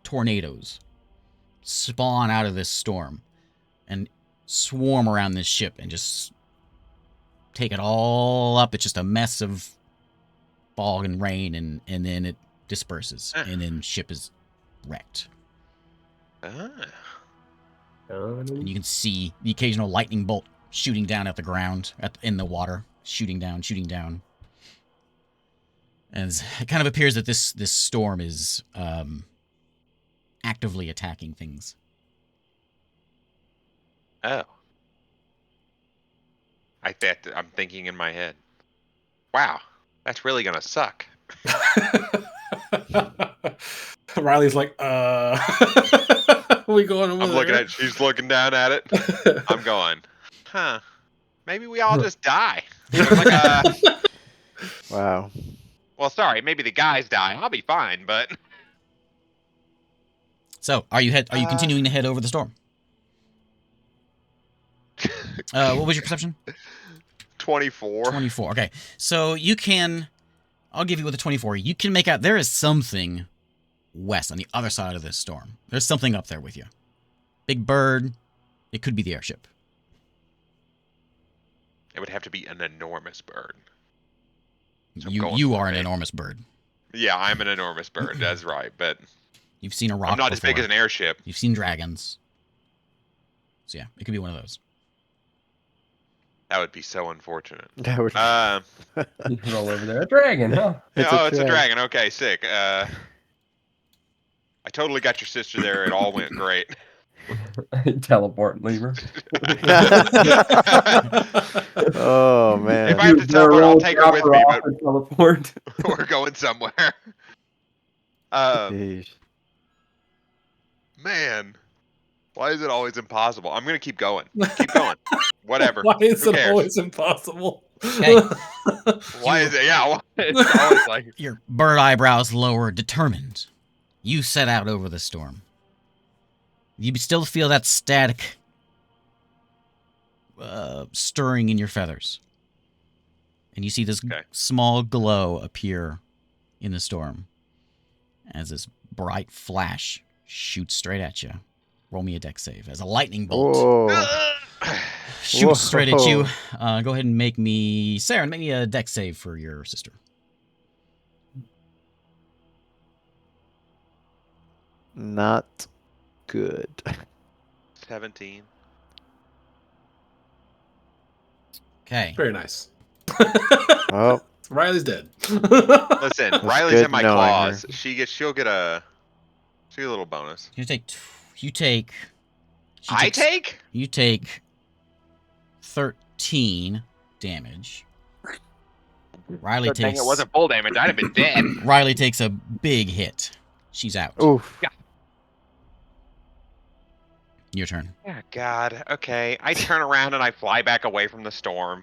tornadoes spawn out of this storm and swarm around this ship and just take it all up. It's just a mess of fog and rain, and then it disperses, and then ship is wrecked. Ah. And you can see the occasional lightning bolt shooting down at the ground, in the water, shooting down. As it kind of appears that this storm is actively attacking things. Oh. I'm thinking in my head. Wow, that's really gonna suck. Riley's like, we going over I'm looking there? at. She's looking down at it. I'm going, huh? Maybe we all just die. It's like Wow. well, sorry, maybe the guys die. I'll be fine, but So, are you continuing to head over the storm? What was your perception? 24. 24. Okay. So you can, I'll give you with a 24. You can make out there is something west on the other side of this storm. There's something up there with you. Big bird. It could be the airship. It would have to be an enormous bird. So I'm You going you for are an it. enormous bird. Yeah, I'm an enormous bird. That's right, but You've seen a rock I'm not as big before. as an airship. You've seen dragons. So yeah, it could be one of those. That would be so unfortunate. That would- You can roll over there. A dragon, huh? It's oh, a it's a dragon. dragon. Okay, sick. I totally got your sister there. It all went great. Teleport, leave her. Oh man. If I have to teleport, I'll take her with me, but Teleport. we're going somewhere. Jeez. Man, why is it always impossible? I'm gonna keep going. Keep going. Whatever. Why is Who it cares? always impossible? Okay. Why is it? Yeah, why- it's always like Your bird eyebrows lower, determined. You set out over the storm. You still feel that static stirring in your feathers. And you see this Okay. small glow appear in the storm as this bright flash shoots straight at you. Roll me a dex save as a lightning bolt Whoa. shoots straight at you. Whoa. Go ahead and make me, Sarah, make me a dex save for your sister. Not good. 17. Okay. Very nice. Oh, Riley's dead. Listen, Riley's good in my knowing claws. She'll get a little bonus. You take. She Take? You take 13 damage. Riley Good thing takes. it wasn't full damage. I'd have been dead. Riley takes a big hit. She's out. oof. Your turn. Yeah, God. Okay. I turn around and I fly back away from the storm.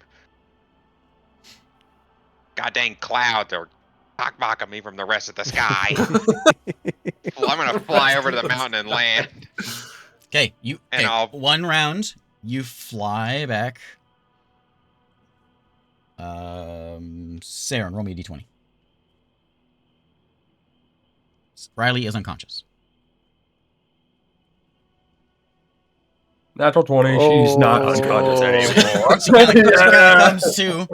God dang clouds are cockblocking me from the rest of the sky. I'm gonna fly over to the mountain and land. Okay, you. And Okay, I'll- one round. You fly back. Saren, roll me a d20. Riley is unconscious. Natural 20. She's not Oh. unconscious anymore. She kinda comes to.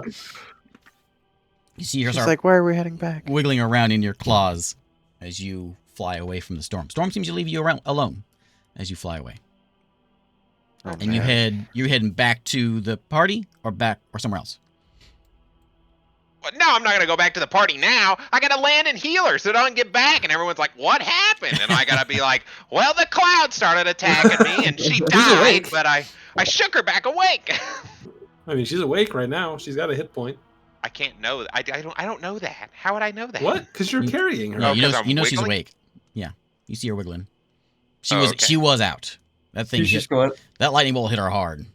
You see her She's start like, why are we heading back? wiggling around in your claws as you fly away from the storm. Storm seems to leave you around alone as you fly away. Oh, And you're heading back to the party or somewhere else. But no, I'm not gonna go back to the party now. I gotta land and heal her so I don't get back. And everyone's like, "What happened?" And I gotta be like, "Well, the cloud started attacking me, and she died, awake. but I shook her back awake." I mean, she's awake right now. She's got a hit point. I can't know. I don't know that. How would I know that? What? Because you're You- carrying her. No, Oh, 'cause I'm you know she's wiggling? awake. Yeah, you see her wiggling. Oh, okay. She was out. That thing She's hit, just going, that lightning bolt hit her hard.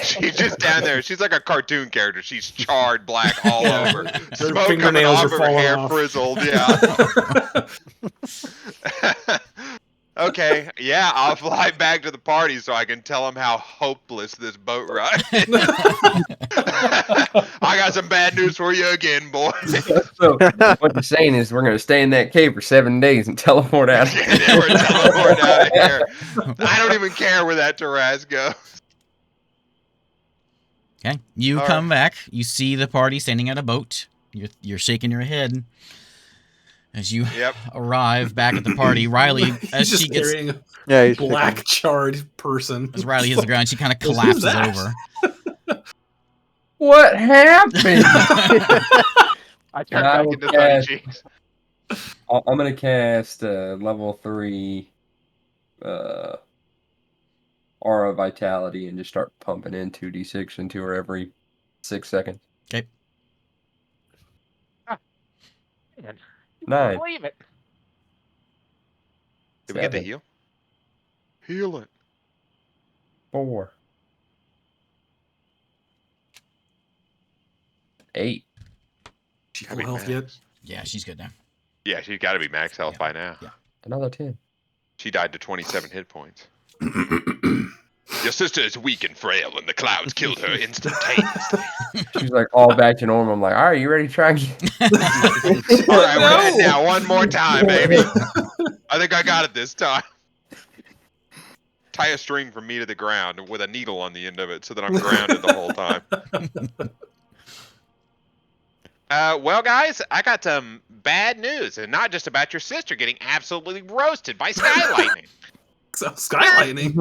She's just down there. She's like a cartoon character. She's charred black all Yeah. over. Her Smoke coming fingernails off are of her falling hair, off. frizzled. Yeah. Okay. Yeah, I'll fly back to the party so I can tell them how hopeless this boat ride is. I got some bad news for you again, boy. so what you're saying is we're going to stay in that cave for 7 days and teleport out. Yeah, we're teleporting out of here. I don't even care where that terrace goes. Okay, you All come back. You see the party standing at a boat. You're shaking your head as you Yep. arrive back at the party. Riley, He's as just she gets carrying a Yeah, he's black charred person. as Riley hits the ground, she kind of Who's collapses that? over. What happened? I turned I back will into Sunny cast- Cheeks. I'm gonna cast level 3 Aura Vitality and just start pumping in 2d6 into her every 6 seconds. Okay. Man, 9, believe it. Did we get the 7, heal? Heal it. 4, 8. She Gotta full be health max. yet? Yeah, she's good now. Yeah, she's got to be max health Yeah. by now. Yeah. Another 10. She died to 27 hit points. Your sister is weak and frail, and the clouds killed her instantaneously. She's like all back to normal. I'm like, all right, you ready to try again? All right, we're at now. One more time, baby. I think I got it this time. Tie a string from me to the ground with a needle on the end of it so that I'm grounded the whole time. Well, guys, I got some bad news, and not just about your sister getting absolutely roasted by sky lightning. So, sky lightning.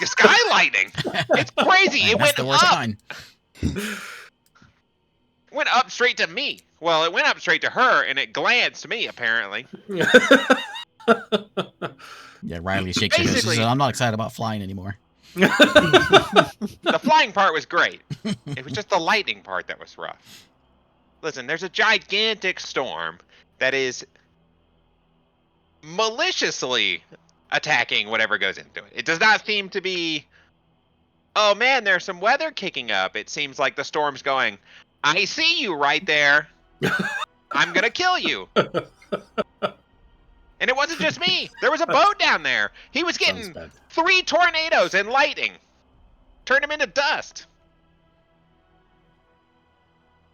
Sky lightning! It's crazy. It That's went the worst up. kind. Went up straight to me. Well, it went up straight to her, and it glanced me, apparently. Yeah, Riley shakes her head. She Basically- says, I'm not excited about flying anymore. The flying part was great. It was just the lightning part that was rough. Listen, there's a gigantic storm that is maliciously attacking whatever goes into it. It does not seem to be, oh man, there's some weather kicking up. It seems like the storm's going, I see you right there. I'm going to kill you. And it wasn't just me. There was a boat down there. He was Sounds getting bad. 3 tornadoes and lightning. Turned him into dust.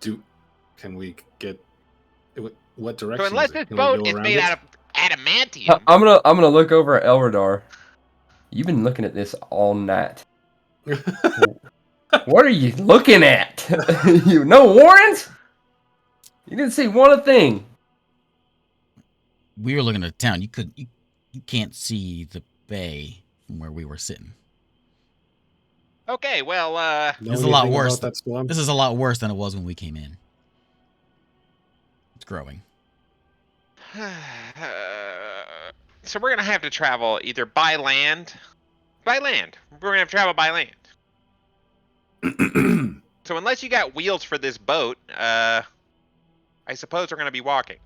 Can we get what direction? So unless is it? this Can we boat go is around made it? out of adamantium, I'm gonna look over at Elredar. You've been looking at this all night. What are you looking at? You no warrants? You didn't see one thing. We were looking at the town. You can't see the bay from where we were sitting. okay, well, Know This is a lot anything worse. about that storm? This is a lot worse than it was when we came in. It's growing. so we're gonna have to travel either by land. By land. We're gonna have to travel by land. So unless you got wheels for this boat, I suppose we're gonna be walking.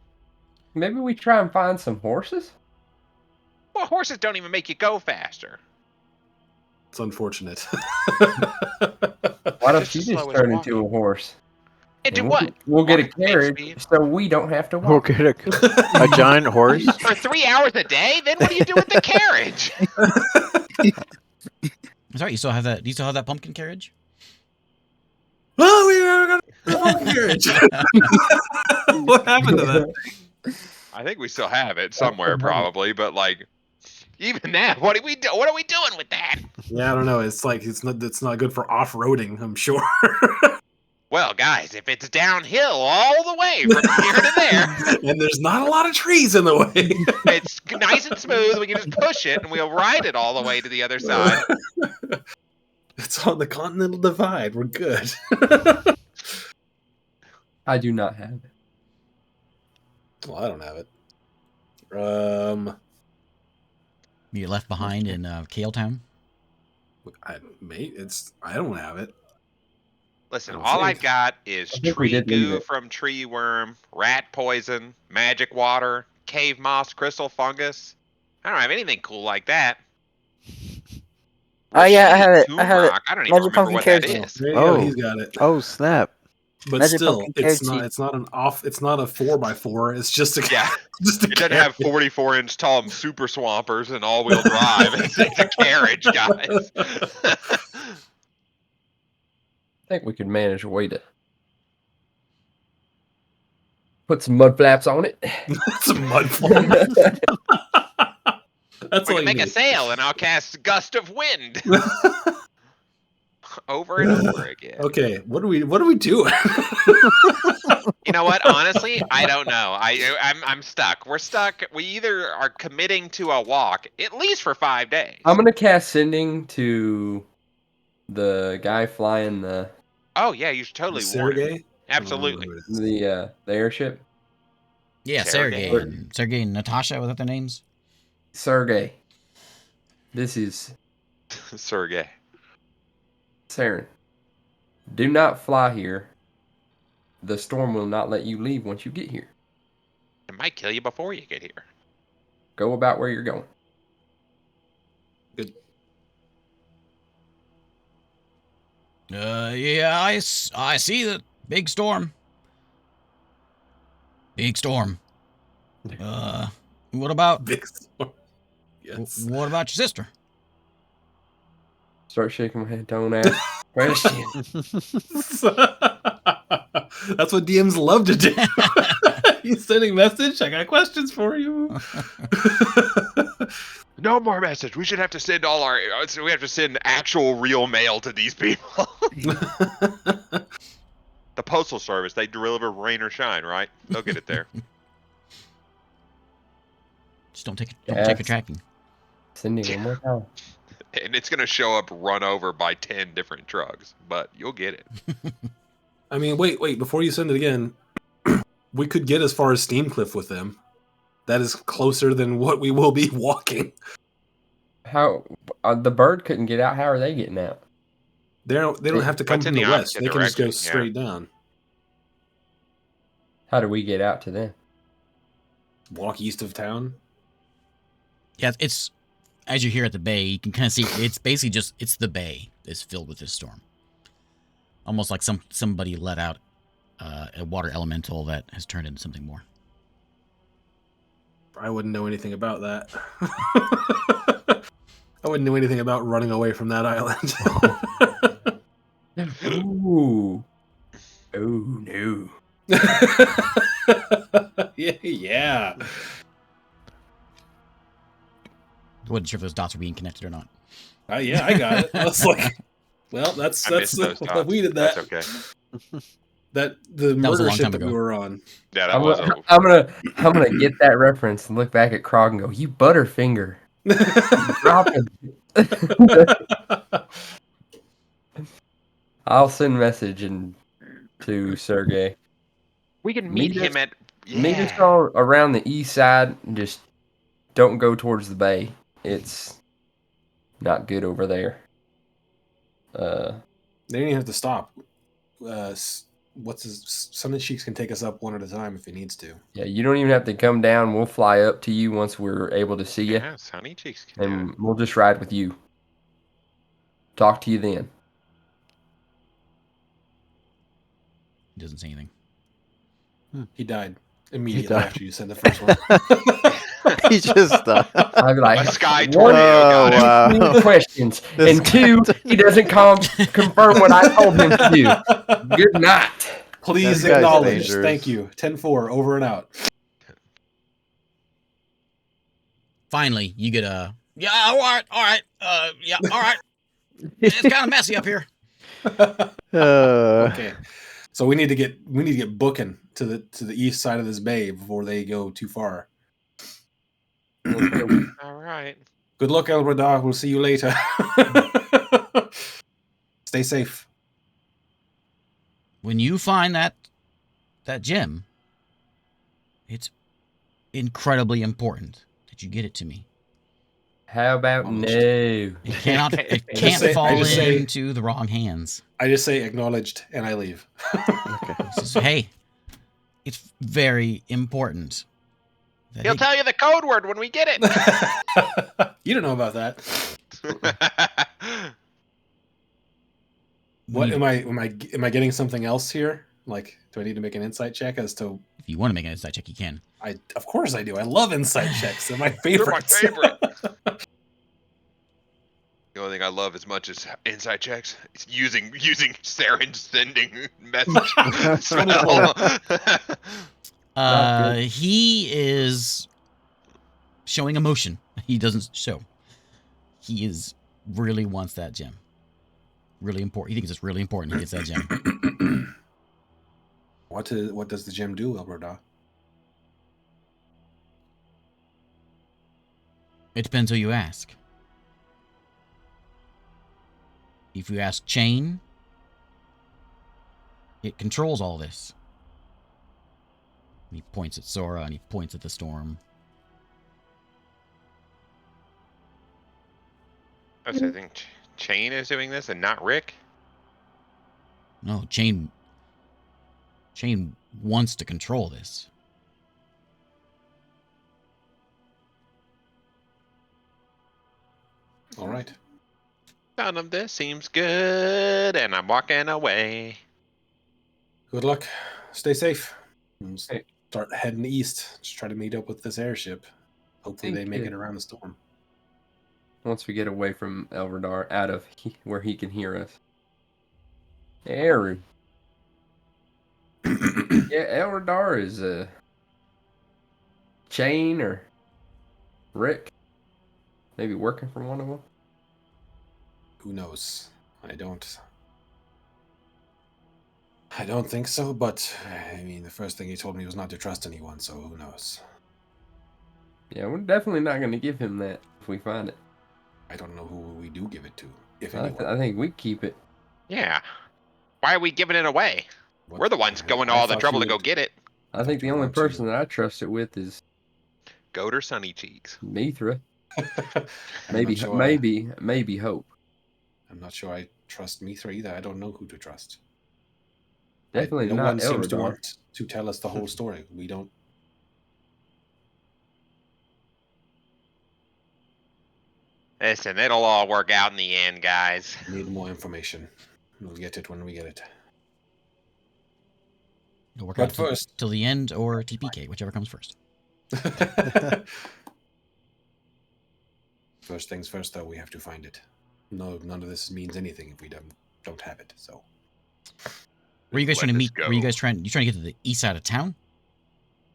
Maybe we try and find some horses. Well, horses don't even make you go faster. It's unfortunate. Why don't Just you as just slow as turn walking. into a horse? Into And what? We'll get a Walk at carriage speed? so we don't have to We'll walk. get a giant horse. For 3 hours a day? Then what do you do with the carriage? Sorry, you still have that? Do you still have that pumpkin carriage? Oh, we got a fucking carriage. What happened to that? I think we still have it somewhere, probably. But like, even that, what are we do? What are we doing with that? Yeah, I don't know. It's like it's not good for off-roading, I'm sure. Well, guys, if it's downhill all the way from here to there, And there's not a lot of trees in the way. it's nice and smooth. We can just push it and we'll ride it all the way to the other side. It's on the Continental Divide. We're good. I do not have it. Well, I don't have it. You left behind in Kale Town? I don't have it. Listen, I don't all think. I got is I think we tree did leave goo it. from tree worm, rat poison, magic water, cave moss, crystal fungus. I don't have anything cool like that. Oh, yeah, I Shitty have it. tomb I have it. rock. I don't even Magic remember pumpkin what that carriage. is. There you Oh. go, he's got it. Oh snap! But Magic still, pumpkin it's carriage not. seed. It's not an off. It's not a 4x4. It's just a. Yeah. Just a It doesn't have 44-inch tall super swampers and all-wheel drive. It's a carriage, guys. I think we could manage a way to put some mud flaps on it. It's a mud farm. That's We all can you make a need. sail and I'll cast Gust of Wind over and over again. Okay, what are we doing? You know what? Honestly, I don't know. I'm stuck. We're stuck. We either are committing to a walk at least for 5 days. I'm gonna cast sending to the guy flying the. Oh yeah, you should totally warn him. Sergey? Absolutely. The airship. Yeah, Sergey. Sergey and Natasha, was that their names? Sergey. This is Sergey. Saren. Do not fly here. The storm will not let you leave once you get here. It might kill you before you get here. Go about where you're going. Good. Yeah, I see the big storm. Big storm. What about Big storm. Yes. what about your sister? Start shaking my head. Don't ask questions. That's what DMs love to do. You sending message? I got questions for you. No more message. We should have to send all our. So we have to send actual real mail to these people. The postal service, they deliver rain or shine, right? They'll get it there. Just don't check Yes. your tracking. Cindy, one more time. And it's gonna show up run over by 10 different trucks, but you'll get it. I mean, wait. Before you send it again, we could get as far as Steamcliff with them. That is closer than what we will be walking. How the bird couldn't get out? How are they getting out? They don't have to come It's from in the the west. opposite They can just go direction, yeah. straight down. How do we get out to them? Walk east of town. Yeah, it's as you're here at the bay, you can kind of see it's basically just it's the bay is filled with this storm. Almost like somebody let out a water elemental that has turned into something more. I wouldn't know anything about that. I wouldn't know anything about running away from that island. Ooh. Oh no. Yeah. Wasn't sure if those dots were being connected or not. Yeah, I got it. I was like, well, I missed those dots. we did that. That's okay. That the was a murder long ship time that we ago. were on. Yeah, that I'm was gonna, I'm gonna get that reference and look back at Krog and go, "You butterfinger." Dropping. I'll send message to Sergey. We can meet Meet him us- at. Meet us Yeah. all around the east side and just don't go towards the bay. It's not good over there. They didn't even have to stop. Some of the Cheeks can take us up one at a time if he needs to. Yeah, you don't even have to come down. We'll fly up to you once we're able to see you, Yeah, Sunny Cheeks can do it. and we'll just ride with you. Talk to you then. He doesn't say anything. He died immediately died. after you sent the first one. He just I'd be like, A sky one, tornado got him. wow. two questions, This and two, he doesn't confirm what I told him to do. Good night. Please This guy's acknowledge. dangerous. Thank you. 10-4, over and out. Finally, you get a all right, yeah, all right. It's kind of messy up here. Okay. So we need to get booking to the east side of this bay before they go too far. All right. Good luck, Elbradar. We'll see you later. Stay safe. When you find that gem, it's incredibly important that you get it to me. How about Almost. no? It can't fall into the wrong hands. I just say acknowledged and I leave. It's just, hey, it's very important. that He'll it- tell you the code word when we get it. You don't know about that. What you- am I getting something else here? Like, do I need to make an insight check as to? If you want to make an insight check, you can. Of course I do. I love insight checks. They're my They're my favorites. favorite. The only thing I love as much as inside checks is using Saren sending message spell. Not good. He is showing emotion. He doesn't show. He is really wants that gem. Really important. He thinks it's really important he gets that gem. What does the gem do, Elbradar? It depends who you ask. If you ask Chain, It controls all this. And he points at Sora and he points at the storm. Oh, so I think Chain is doing this and not Rick? No, Chain wants to control this. All right. None of this seems good, and I'm walking away. Good luck. Stay safe. And Hey. start heading east. Just try to meet up with this airship. Hopefully they Think, make it around the storm. Once we get away from Elverdar, out of where he can hear us. Aaron. Yeah, Elverdar is Chain or Rick. Maybe working for one of them. Who knows? I don't think so, but I mean, the first thing he told me was not to trust anyone, so who knows? Yeah, we're definitely not going to give him that if we find it. I don't know who we do give it to, if I anyone. think we keep it. Yeah. Why are we giving it away? What- We're the ones going to I all the thought trouble you to go would- get it. I think you the only want to- person that I trust it with is Goat or Sunny Cheeks? Mithra. I'm Maybe, not sure, maybe Hope. I'm not sure I trust Mithra either. I don't know who to trust. Definitely no not one seems to Elverdar. want to tell us the whole story. We don't. Listen, it'll all work out in the end, guys. Need more information. We'll get it when we get it. It'll work But out first- till the end or TPK, whichever comes first. First things first, though, we have to find it. No, none of this means anything if we don't have it. So Where are you guys Let trying to this meet? Were you go. guys trying to get to the east side of town?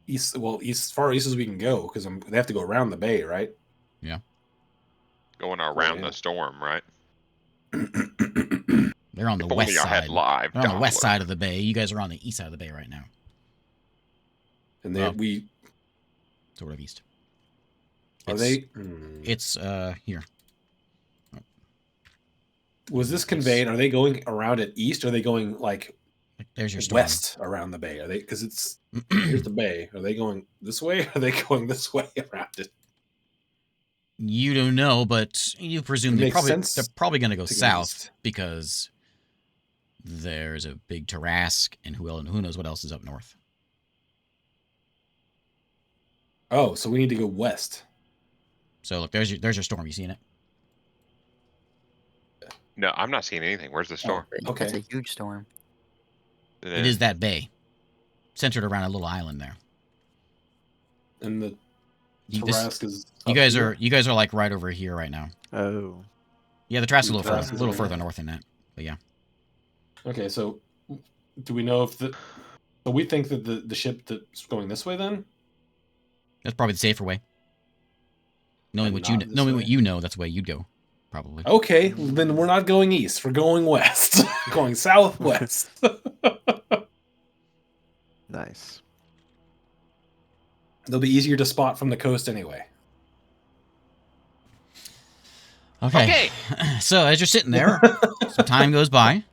east, as far east as we can go, because they have to go around the bay, right? Going around yeah. the storm, right? They're on the If west only I had side. live They're on the west Doppler. side of the bay. You guys are on the east side of the bay right now. And they Oh. we Sort of east. are It's- they. It's here. Was this conveyed? Are they going around it east? Or are they going like There's your storm. west around the bay? Are they? Because it's here's the bay. Are they going this way? Or are they going this way around it? You don't know, but you presume It they're makes sense probably going to go to go south east. because there's a big Tarask and who knows what else is up north. Oh, so we need to go west. So look, there's your storm. You seeing it? No, I'm not seeing anything. Where's the storm? Okay. That's a huge storm. It is that bay, centered around a little island there. And the This- Tarask is. You up guys here? are like right over here right now. Oh. Yeah, the Tarask is a The little Tarask further, is a little over further there. north than that. But yeah, Okay, so do we know if the? So we think that the ship that's going this way then? that's probably the safer way. Knowing And what you not this knowing way? what you know, that's the way you'd go, probably. Okay, then we're not going east. We're going west. Going southwest. Nice. They'll be easier to spot from the coast anyway. Okay. So as you're sitting there, some time goes by,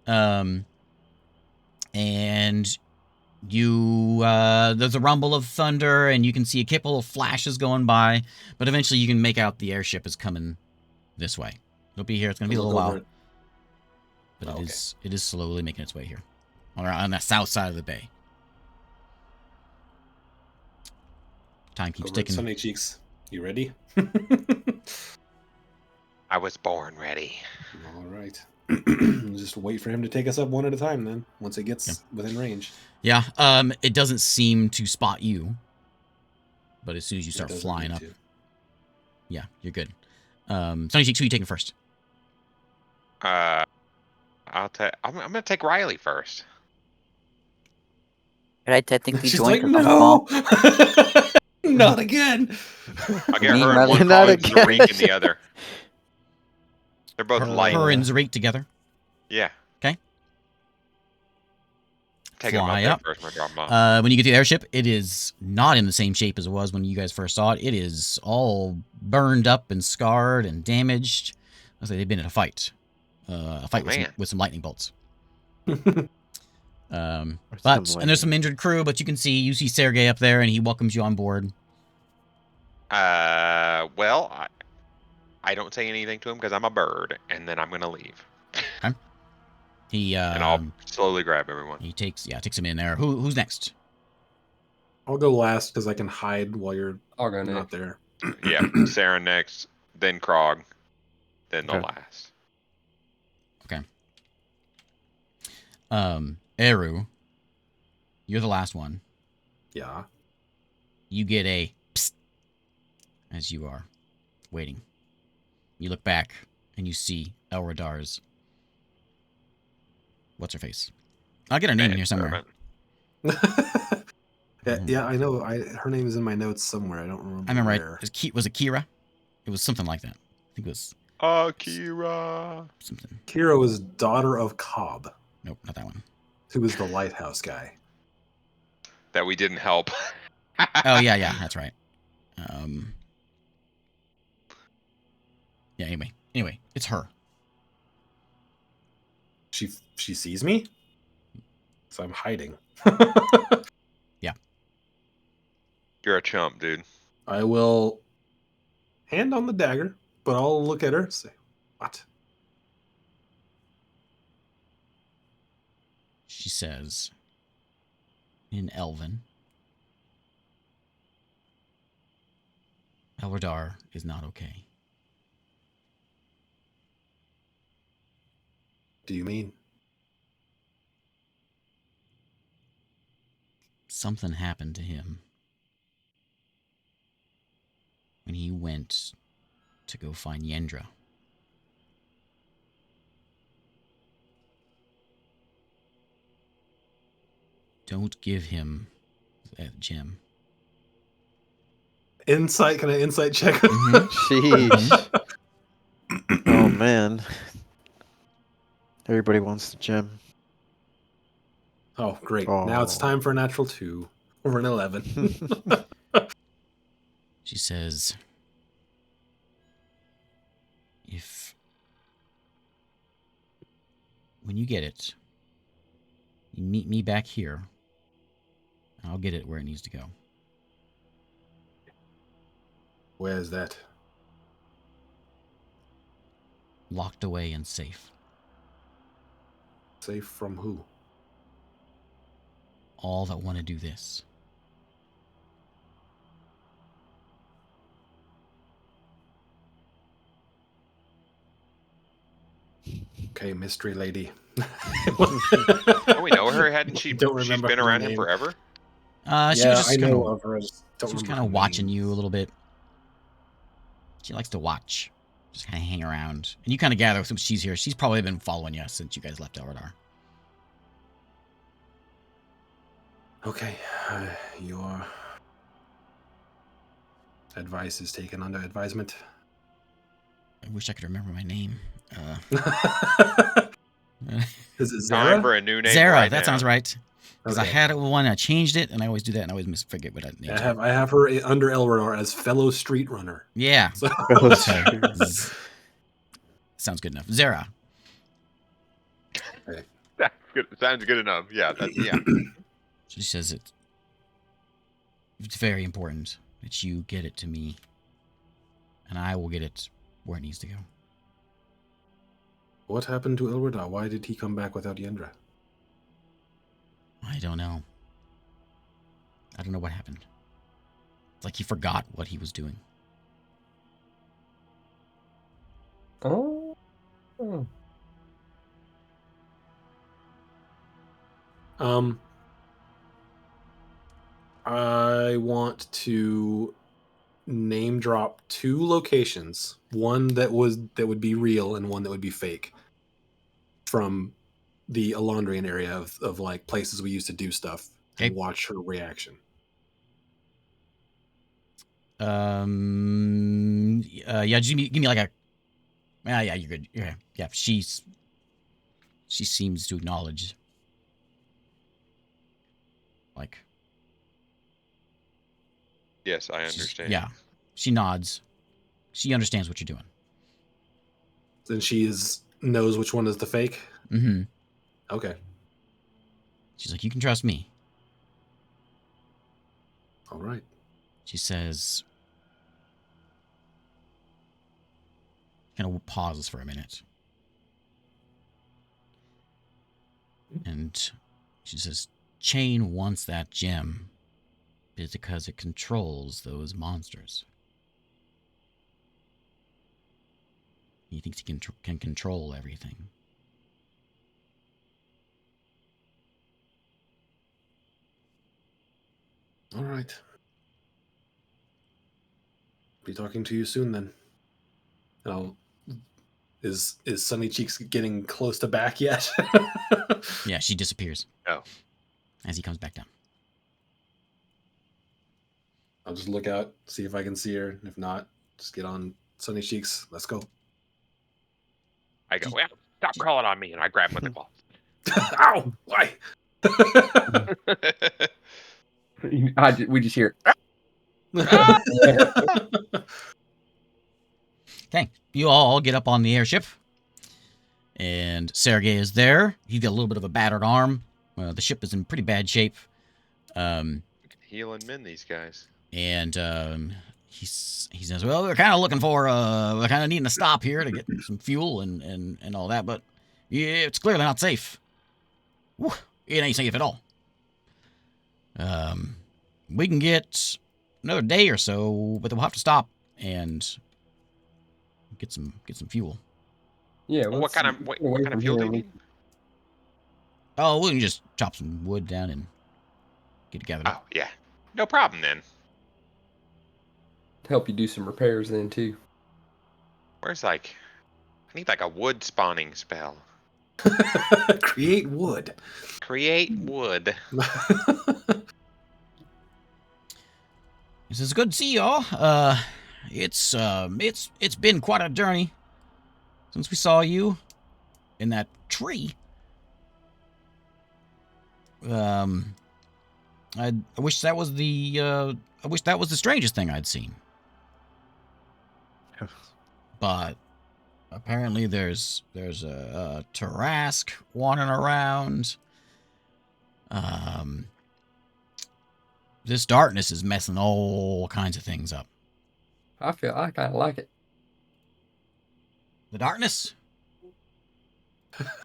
and you there's a rumble of thunder, and you can see a couple of flashes going by, but eventually you can make out the airship is coming this way. It'll be here. It's gonna be a Look little over while, it. but Okay. it is slowly making its way here, on the south side of the bay. Time keeps Over at ticking. Sunny Cheeks. You ready? I was born ready. All right. Just wait for him to take us up one at a time then, once it gets within range. Yeah. It doesn't seem to spot you, but as soon as you It start doesn't flying need up, to. yeah, you're good. Sunny Cheeks, who are you taking first? I'm gonna take Riley first. Could I technically She's join? like, 'Cause I'm small? no! Not again! I'll get Me her in rather- one Not paw and again. Zareek in the other. They're both Her- light. Her and Zarek together. Yeah. 'Kay. Take them Fly up up. there first. I'm gonna drop 'em off. When you get to the airship, it is not in the same shape as it was when you guys first saw it. It is all burned up and scarred and damaged. I say they've been in a fight. A fight with Man. some lightning bolts. But and there's some injured crew, but you see Sergey up there, and he welcomes you on board. Well, I don't say anything to him because I'm a bird, and then I'm gonna leave. He And I'll slowly grab everyone. he takes him in there. Who's next? I'll go last because I can hide while you're I'll go not next. there. Yeah, Sarah next, then Krog, then the Okay. last. Eru, you're the last one. Yeah. You get a psst as you are waiting. You look back and you see Elradar's. What's her face? I'll get her name in here somewhere. yeah, I know. Her name is in my notes somewhere. I don't remember. I remember right. where. Was it Kira? It was something like that. I think it was Akira. something. Kira was daughter of Cobb, Nope, not that one. who was the lighthouse guy. That we didn't help. Oh yeah, that's right. Yeah. Anyway, it's her. She sees me, so I'm hiding. You're a chump, dude. I will hand on the dagger, but I'll look at her and say, "What?" She says in Elven, Elradar is not okay. Do you mean? Something happened to him when he went to go find Yendra. Don't give him that gem. Insight? Can I insight check? Sheesh. Oh man. Everybody wants the gem. Oh, great. Now it's time for a natural 2 over an 11. She says, when you get it, you meet me back here, and I'll get it where it needs to go. Where's that? Locked away and safe. Safe from who? All that want to do this. Okay, mystery lady. Oh, we know her, hadn't she? Don't She's remember been her around him name. forever. She was Yeah, just I kind know of of her. I just don't she was remember kind of her watching name. you a little bit. She likes to watch, just kind of hang around, and you kind of gather since she's here. She's probably been following you since you guys left Elradar. Okay, your advice is taken under advisement. I wish I could remember my name. Is it Time Zara? for a new name. Zara, right that now. sounds right. Because I Okay. had one, I changed it, and I always do that, and I always forget what that name is. I have her under Elradar as fellow street runner. Yeah. So, That's her. Sounds good enough. Zara. That's good. Sounds good enough. Yeah. Yeah. She says it's very important that you get it to me, and I will get it where it needs to go. what happened to Elradar? Why did he come back without Yendra? I don't know. I don't know what happened. It's like he forgot what he was doing. Oh. I want to name drop 2 locations, one that would be real and one that would be fake, from the Alondrian area of like places we used to do stuff, Okay. and watch her reaction. Yeah, give me like a. Yeah, you're good. Yeah, she seems to acknowledge. Like. Yes, I understand. Yeah, she nods. She understands what you're doing. Then she knows which one is the fake. Mm-hmm. Okay. She's like, you can trust me. All right. She says, kind of pauses for a minute. And she says, Chain wants that gem because it controls those monsters. He thinks he can control everything. All right. Be talking to you soon then. Now, is Sunny Cheeks getting close to back yet? Yeah, she disappears. Oh. As he comes back down. I'll just look out, see if I can see her. If not, just get on Sunny Cheeks. Let's go. I go, well, stop crawling on me, and I grab him with the claw. Ow! Why? We just hear. Okay, you all get up on the airship. And Sergei is there. He's got a little bit of a battered arm. The ship is in pretty bad shape. We can heal and mend these guys. And he says, well, we're kind of looking for, we're kind of needing to stop here to get some fuel and all that, but yeah, it's clearly not safe. Whew, it ain't safe at all. We can get another day or so, but we'll have to stop and get some fuel. Yeah. Well, what kind of fuel do you need? Oh, we can just chop some wood down and get it gathered up. Oh, yeah. No problem then. Help you do some repairs then too. Where's I need a wood spawning spell. Create wood. Create wood. He says, good to see y'all. It's been quite a journey since we saw you in that tree. I wish that was the strangest thing I'd seen. But apparently there's a Tarask wandering around. This darkness is messing all kinds of things up. I kind of like it. The darkness?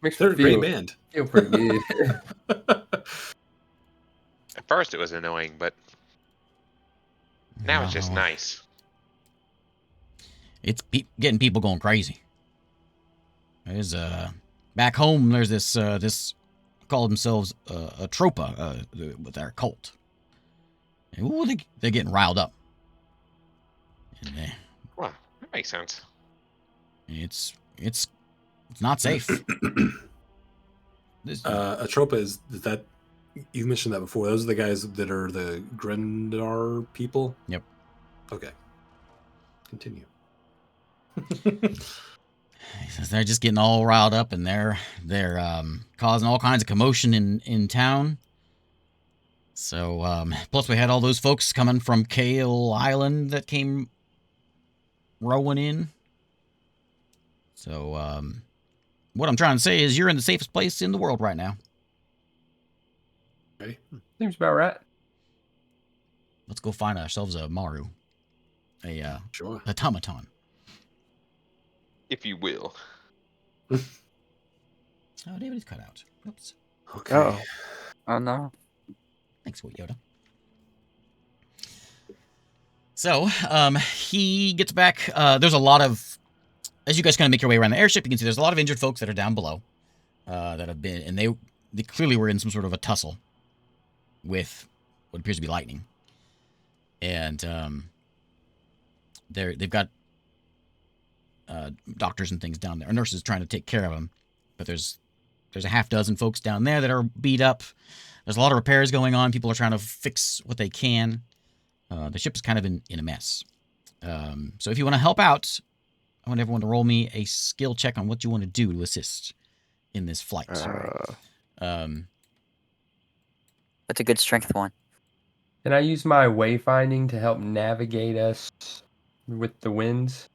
Makes They're me a great band. feel pretty good. At first it was annoying, but now it's just No. nice. It's getting people going crazy. There's back home. There's this call themselves a tropa with their cult. And, ooh, they're getting riled up. And Well, that makes sense. it's not safe. Atropa is that you mentioned that before. Those are the guys that are the Grendar people. Yep. Okay. Continue. He says they're just getting all riled up, and they're causing all kinds of commotion in town. So plus we had all those folks coming from Kale Island that came rowing in. So what I'm trying to say is you're in the safest place in the world right now. Okay. Seems about right. Let's go find ourselves a Maru, a Sure. automaton. If you will. Oh, David is cut out. Oops. Okay. Oh, Oh no. Thanks, Sweet Yoda. So, he gets back. There's a lot of, as you guys kind of make your way around the airship, you can see there's a lot of injured folks that are down below, that have been, and they clearly were in some sort of a tussle with what appears to be lightning, and they've got doctors and things down there, or nurses trying to take care of them, but there's a half dozen folks down there that are beat up. There's a lot of repairs going on. People are trying to fix what they can. The ship is kind of in a mess. So if you want to help out, I want everyone to roll me a skill check on what you want to do to assist in this flight. That's a good strength one. Can I use my wayfinding to help navigate us with the winds?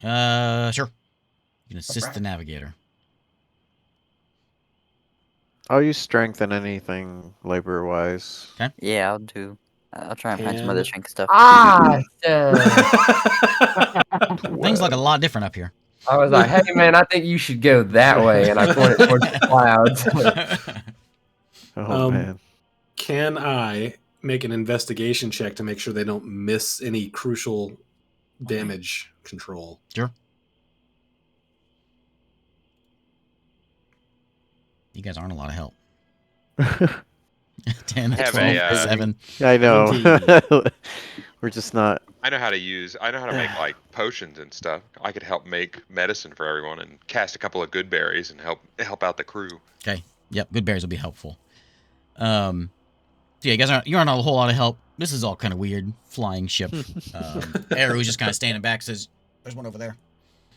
Sure. You can assist Alright. the navigator. I'll use strength in anything labor-wise. Yeah, I'll try and find some other strength stuff. Ah, son. Things look a lot different up here. I was like, hey, man, I think you should go that way. And I pointed towards the clouds. Oh, man. Can I make an investigation check to make sure they don't miss any crucial damage control? Sure. You guys aren't a lot of help. 10, I have 12, a, 7. I know. 17. We're just not. I know how to make like potions and stuff. I could help make medicine for everyone and cast a couple of good berries and help out the crew. Okay. Yep. Good berries will be helpful. So yeah, you guys you aren't a whole lot of help. This is all kind of weird. Flying ship. Arrow's just kind of standing back. Says, "There's one over there."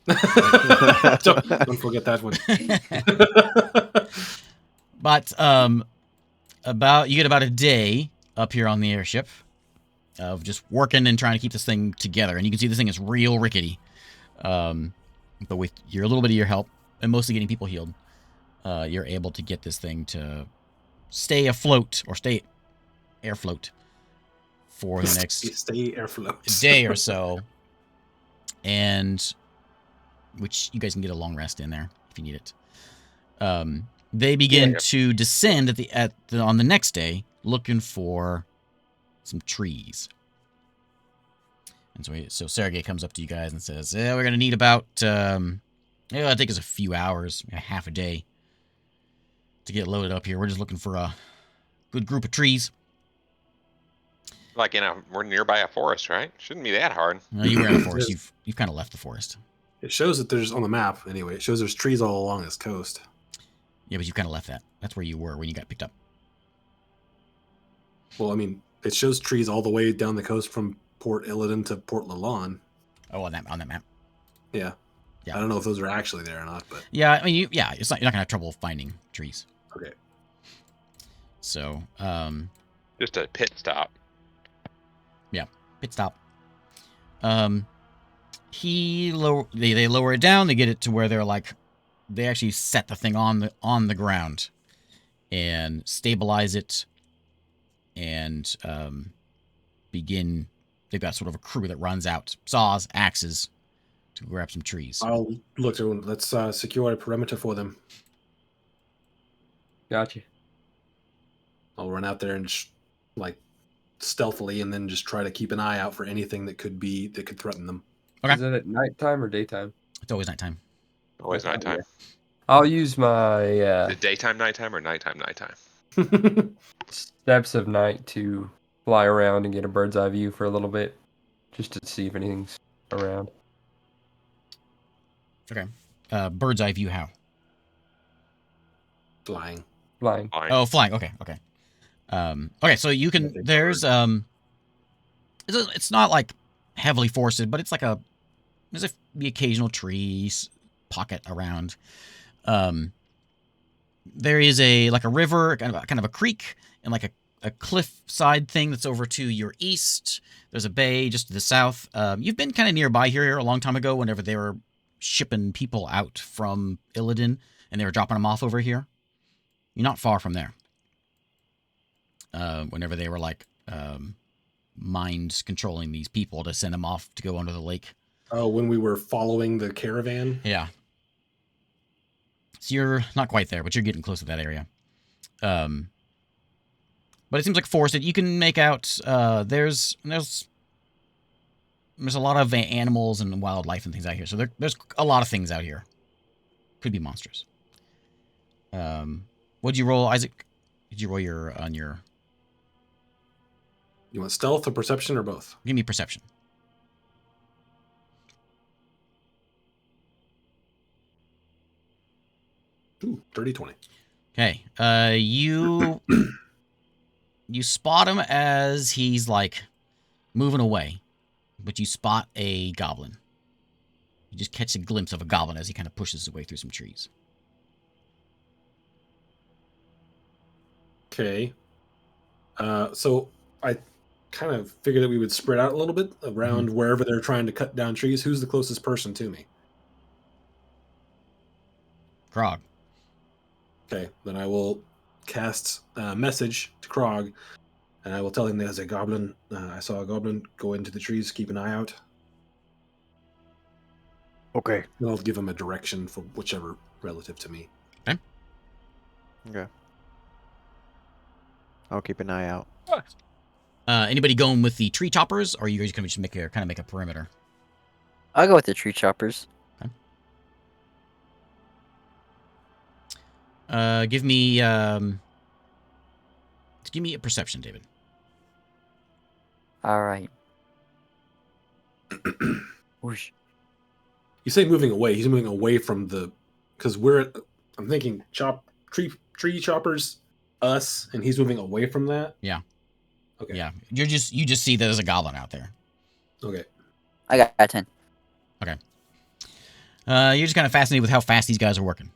Don't forget that one. But you get about a day up here on the airship of just working and trying to keep this thing together, and you can see this thing is real rickety. But with a little bit of your help and mostly getting people healed, you're able to get this thing to stay afloat or stay airfloat for the next stay airfloat day or so, and which you guys can get a long rest in there if you need it. They begin to descend on the next day, looking for some trees. And so Sergey comes up to you guys and says, "Yeah, we're gonna need about I think it's a few hours, half a day, to get loaded up here. We're just looking for a good group of trees." Like we're nearby a forest, right? Shouldn't be that hard. You were in the forest. You've kind of left the forest. It shows that there's on the map anyway. It shows there's trees all along this coast. Yeah, but you've kind of left that. That's where you were when you got picked up. Well, I mean, it shows trees all the way down the coast from Port Illidan to Port Lalon. Oh, on that map. Yeah. Yeah. I don't know if those are actually there or not, but yeah, I mean, you're not gonna have trouble finding trees. Okay. So, Just a pit stop. Yeah, pit stop. They lower it down. They get it to where they actually set the thing on the ground and stabilize it, and begin. They've got sort of a crew that runs out, saws, axes, to grab some trees. I'll look through. Let's secure a perimeter for them. Gotcha. I'll run out there and stealthily, and then just try to keep an eye out for anything that could threaten them. Okay. Is it at nighttime or daytime? It's always nighttime. Always nighttime. I'll use my The daytime nighttime or nighttime? steps of night to fly around and get a bird's eye view for a little bit, just to see if anything's around. Okay. Bird's eye view how? Flying. Flying. Oh, flying. Okay. Okay, so you can. There's it's not like heavily forested, but it's like there's the occasional trees pocket around. There is a river, kind of a creek, and like a cliff side thing that's over to your east. There's a bay just to the south. You've been kind of nearby here a long time ago, whenever they were shipping people out from Illidan, and they were dropping them off over here. You're not far from there. Whenever they were mind controlling these people to send them off to go under the lake. Oh, when we were following the caravan? Yeah. So you're not quite there, but you're getting close to that area. But it seems like forested. You can make out there's a lot of animals and wildlife and things out here. So there's a lot of things out here. Could be monsters. What'd you roll, Isaac? Did you roll on your... You want stealth or perception or both? Give me perception. Ooh, 30-20. Okay. You spot him as he's moving away, but you spot a goblin. You just catch a glimpse of a goblin as he kind of pushes his way through some trees. Okay. So I kind of figured that we would spread out a little bit around wherever they're trying to cut down trees. Who's the closest person to me? Krog. Okay, then I will cast a message to Krog, and I will tell him there's a goblin. I saw a goblin go into the trees. Keep an eye out. Okay. And I'll give him a direction for whichever relative to me. Okay. I'll keep an eye out. Anybody going with the tree choppers, or are you guys gonna just make a perimeter? I'll go with the tree choppers. Give me a perception, David. All right. Whoosh. You say moving away. He's moving away from the, because I'm thinking tree choppers, us, and he's moving away from that. Yeah. Okay. Yeah, you just see that there's a goblin out there. Okay. I got 10. You're just kind of fascinated with how fast these guys are working.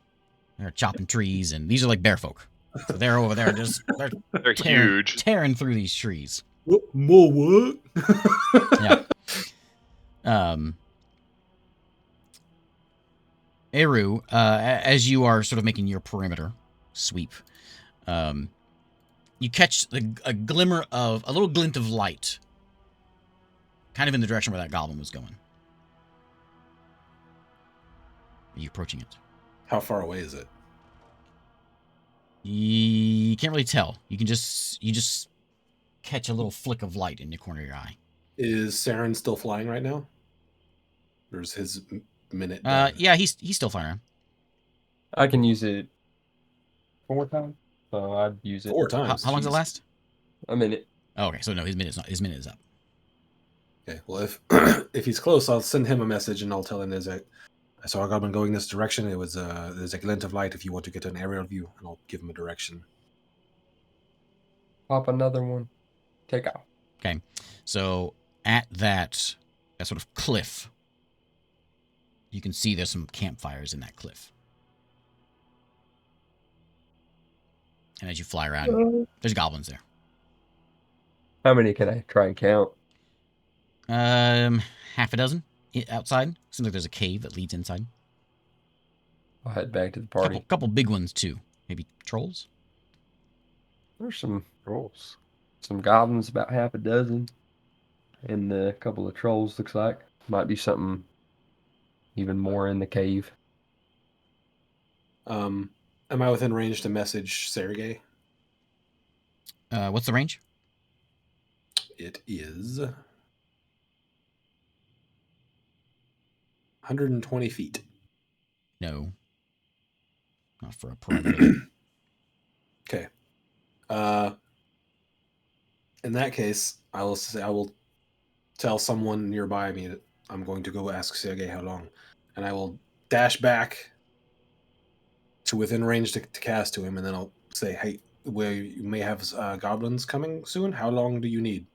They're chopping trees, and these are like bear folk. So they're over there They're huge. tearing through these trees. What? More what? Yeah. Eru, as you are sort of making your perimeter sweep, you catch a glimmer of a little glint of light, kind of in the direction where that goblin was going. Are you approaching it? How far away is it? You can't really tell. You just catch a little flick of light in the corner of your eye. Is Saren still flying right now? Or is his minute? Yeah, he's still flying around. I can use it 4 times, so I'd use it 4 times. How long does it Jeez. last? a minute. Oh, okay, so no, his minute is up. Okay. Well, if he's close, I'll send him a message and I'll tell him I saw a goblin going this direction. There's a glint of light if you want to get an aerial view, and I'll give him a direction. Pop another one. Take off. Okay, so at that sort of cliff, you can see there's some campfires in that cliff. And as you fly around, there's goblins there. How many can I try and count? Half a dozen outside. Seems like there's a cave that leads inside. I'll head back to the party. Couple big ones too. Maybe trolls. There's some trolls. Some goblins, about half a dozen. And a couple of trolls, looks like. Might be something even more in the cave. Am I within range to message Sergey? What's the range? It is 120 feet. No. Not for a perimeter. Okay. In that case, I will tell someone nearby me that I'm going to go ask Sergey how long, and I will dash back to within range to cast to him, and then I'll say, "Hey, you may have goblins coming soon. How long do you need?"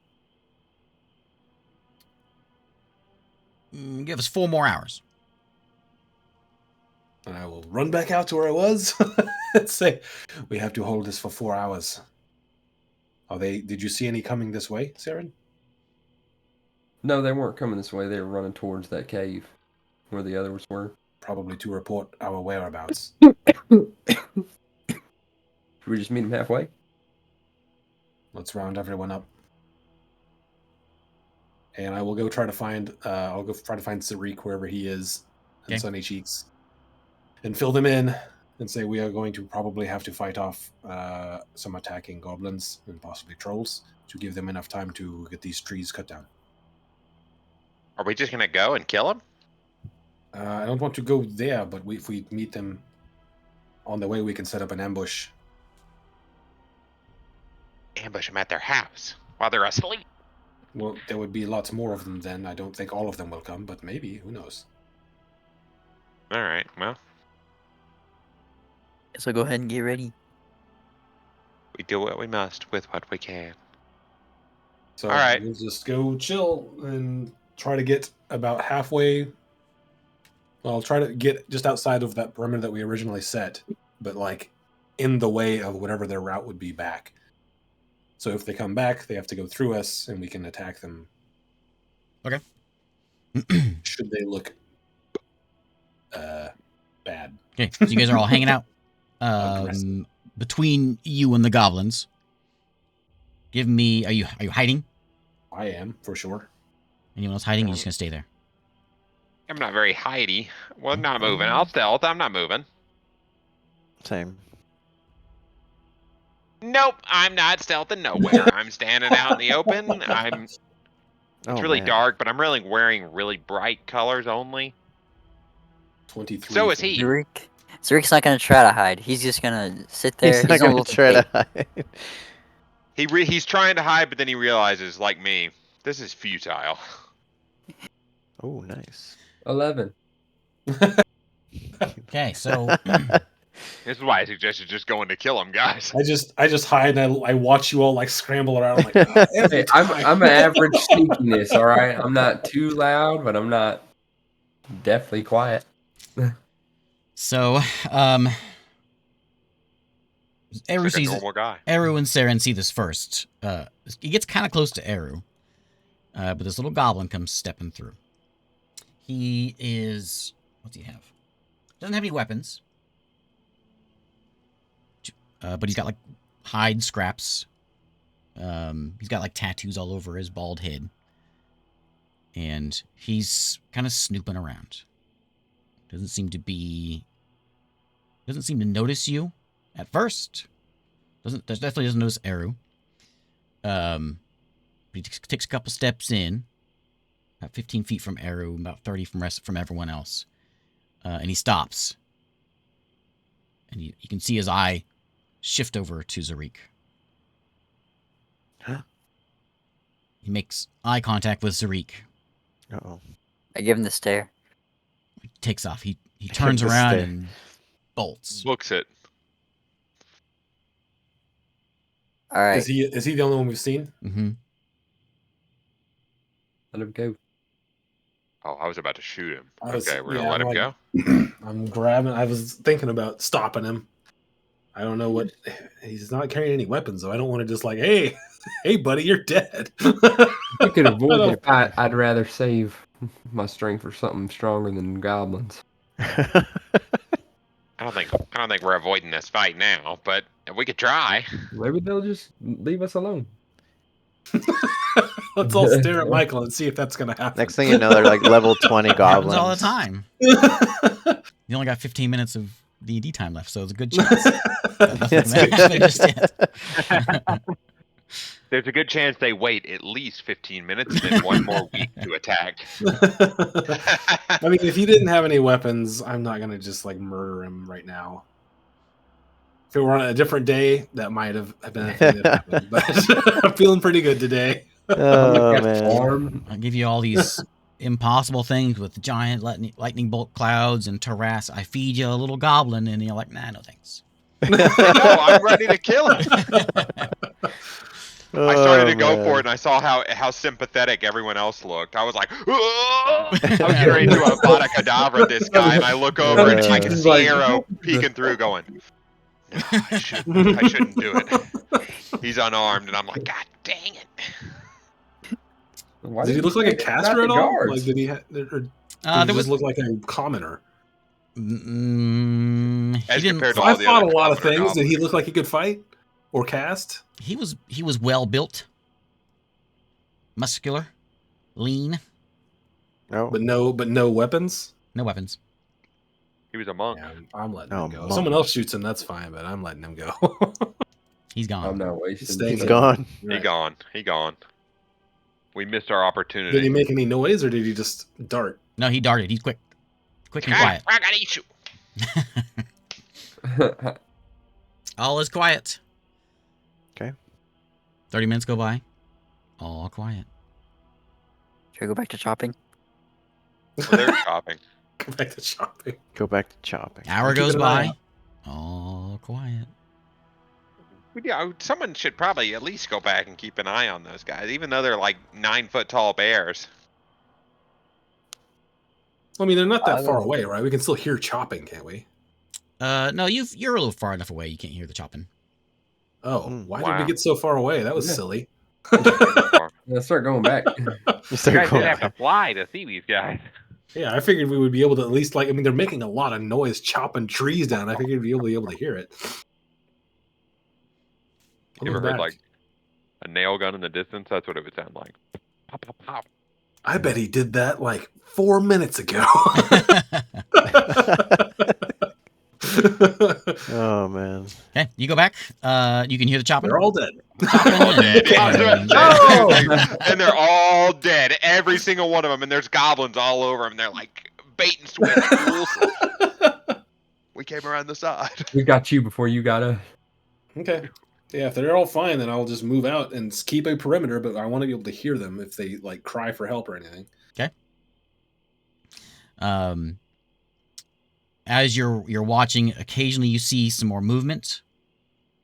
Give us 4 more hours. And I will run back out to where I was and say, "We have to hold this for 4 hours." Did you see any coming this way, Saren? No, they weren't coming this way. They were running towards that cave where the others were. Probably to report our whereabouts. Should we just meet them halfway? Let's round everyone up. And I will go try to find Sariq wherever he is, and Okay. Sunny Cheeks, and fill them in and say we are going to probably have to fight off some attacking goblins and possibly trolls to give them enough time to get these trees cut down. Are we just gonna go and kill him? I don't want to go there, but if we meet them on the way, we can set up an ambush. Ambush them at their house while they're asleep. Well, there would be lots more of them then. I don't think all of them will come, but maybe. Who knows? All right. Well, So go ahead and get ready. we do what we must with what we can. So All right. we'll just go chill and try to get about halfway. Well, I'll try to get just outside of that perimeter that we originally set, but like in the way of whatever their route would be back. So if they come back, they have to go through us, and we can attack them. Okay. Should they look bad? Okay, so you guys are all hanging out. Aggressive. between you and the goblins. Give me. Are you hiding? I am for sure. Anyone else hiding? Or are you just gonna stay there? I'm not very hidey. Well, I'm not moving. I'll stealth. I'm not moving. Same. Nope, I'm not stealthing nowhere. I'm standing out in the open. It's Oh, really man. dark, but I'm really wearing really bright colors only. 23. So is for me. he. Zarik's not gonna try to hide. He's just gonna sit there. He's not gonna gonna look try at to hide. He's trying to hide, but then he realizes, like me, this is futile. Oh, nice. 11. Okay, so This is why I suggested just going to kill him, guys. I just hide and I watch you all like scramble around. I'm like, "Ah, every Hey, time." I'm an average sneakiness, all right? I'm not too loud, but I'm not definitely quiet. so Eru Just like a sees normal guy. Eru and Saren see this first. He gets kind of close to Eru, but this little goblin comes stepping through. He is. What's he have? Doesn't have any weapons. But he's got like hide scraps. He's got like tattoos all over his bald head. And he's kind of snooping around. Doesn't seem to notice you at first. Definitely doesn't notice Eru. But he takes a couple steps in. About 15 feet from Eru, about 30 from everyone else. And he stops. And you can see his eye shift over to Zarik. Huh? He makes eye contact with Zarik. Uh-oh. I give him the stare. He takes off. He turns The around stare. and bolts. Books it. All right. Is he the only one we've seen? Mm-hmm. Let him go. Oh, I was about to shoot him. I was- Okay, we're yeah, gonna let I'm him like- go. I'm grabbing. I was thinking about stopping him. I don't know what. He's not carrying any weapons, so I don't want to just like, hey, hey, buddy, you're dead. You could avoid I it. I'd rather save my strength for something stronger than goblins. I don't think we're avoiding this fight now, but we could try. Maybe they'll just leave us alone. Let's all stare at Michael and see if that's gonna happen. Next thing you know, they're like level 20 It goblins. happens all the time. You only got 15 minutes of D&D time left, so it's a good chance. Nothing's gonna happen just yet. There's a good chance they wait at least 15 minutes and then one more week to attack. I mean, if he didn't have any weapons, I'm not gonna just like murder him right now. If it were on a different day, that might have been a thing that happened. But I'm feeling pretty good today. Oh, man. Arm. I'll give you all these impossible things with giant lightning bolt clouds and terrace. I feed you a little goblin, and you're like, nah, no thanks. No, I'm ready to kill him. I started to go Oh, for it, man. and I saw how sympathetic everyone else looked. I was like, "Whoa!" I was getting ready to Avada Kedavra this guy, and I look over and I can He's see like, Arrow peeking through, going, "No, I shouldn't do it." He's unarmed, and I'm like, "God dang it!" Why Did he look like a caster at all? Like, did he? Or did he There just was look like a commoner? he As didn't. compared to I all the fought a other lot of commoner things. Did he goblins. look like he could fight or cast? He was well built, muscular, lean, No. But no weapons. no weapons. He was a monk. Yeah, I'm letting Oh, him go. monk. Someone else shoots him, that's fine, but I'm letting him go. He's gone. I'm not wasting. Stay He's good. gone. He Right. gone. He gone. We missed our opportunity. Did he make any noise or did he just dart? No, he darted. He's quick and Ah, quiet. I gotta eat you. All is quiet. Okay. 30 minutes go by. All quiet. Should we go back to chopping? Well, they're shopping. Go back to shopping. Go back to chopping. Hour Keeping goes an eye by. out. All quiet. Yeah, someone should probably at least go back and keep an eye on those guys, even though they're like 9-foot tall bears. I mean, they're not that far away, right? We can still hear chopping, can't we? No, you're a little far enough away. You can't hear the chopping. Oh, Hmm. why did Wow. we get so far away? That was Yeah. silly. Let's start going back. You You start guys going didn't have to back. fly to see these guys. Yeah, I figured we would be able to at least like. I mean, they're making a lot of noise chopping trees down. I figured we'd be able to hear it. You Who's ever heard back? like a nail gun in the distance? That's what it would sound like. Pop, pop, pop. I bet he did that like 4 minutes ago. Oh man. Okay, you go back. You can hear the chopping. They're all dead. Chopping All and- dead. Yeah, I was about to say, Oh! and they're all dead. Every single one of them, and there's goblins all over them. They're like bait and switch rules. We came around the side. We got you before you got us. Okay. Yeah, if they're all fine, then I'll just move out and keep a perimeter, but I want to be able to hear them if they like cry for help or anything. As you're watching, occasionally you see some more movement.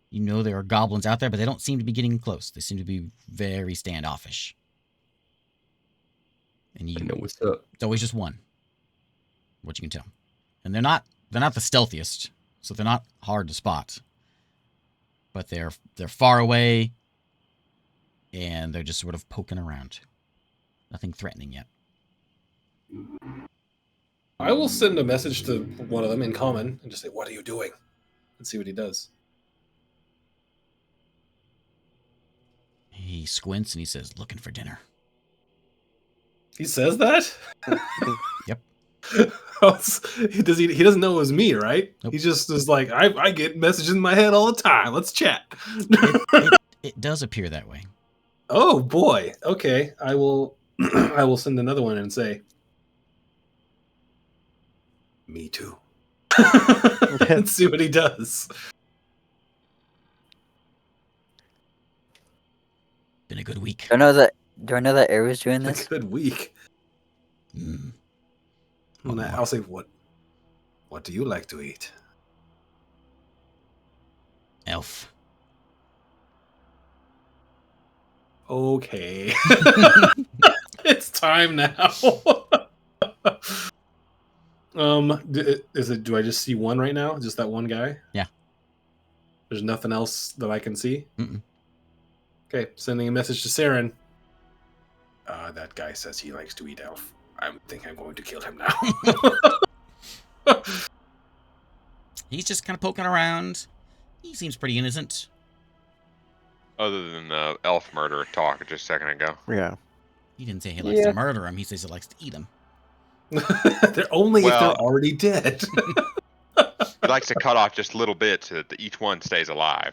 You know there are goblins out there, but they don't seem to be getting close. They seem to be very standoffish. And I know what's up. it's always just one. What you can tell. And they're not the stealthiest, so they're not hard to spot. But they're far away, and they're just sort of poking around. Nothing threatening yet. I will send a message to one of them in common and just say, "What are you doing?" and see what he does. He squints and he says, "Looking for dinner." He says that? Yep. He doesn't know it was me, right? Nope. He just is like, I get messages in my head all the time. Let's chat. It does appear that way. Oh boy. Okay. I will I will send another one and say, "Me too." And see what he does. Been a good week. Do I know that Air was doing That's this? a good week. Mm. And Oh, boy. I'll say, What do you like to eat?" Elf. Okay. It's time now. Do I just see one right now? Just that one guy? Yeah. There's nothing else that I can see? Mm-mm. Okay, sending a message to Saren. That guy says he likes to eat elf. I think I'm going to kill him now. He's just kind of poking around. He seems pretty innocent. Other than the elf murder talk just a second ago. Yeah. He didn't say he likes Yeah. to murder him. He says he likes to eat him. They're only if Well- they're already dead. He likes to cut off just little bits so that each one stays alive.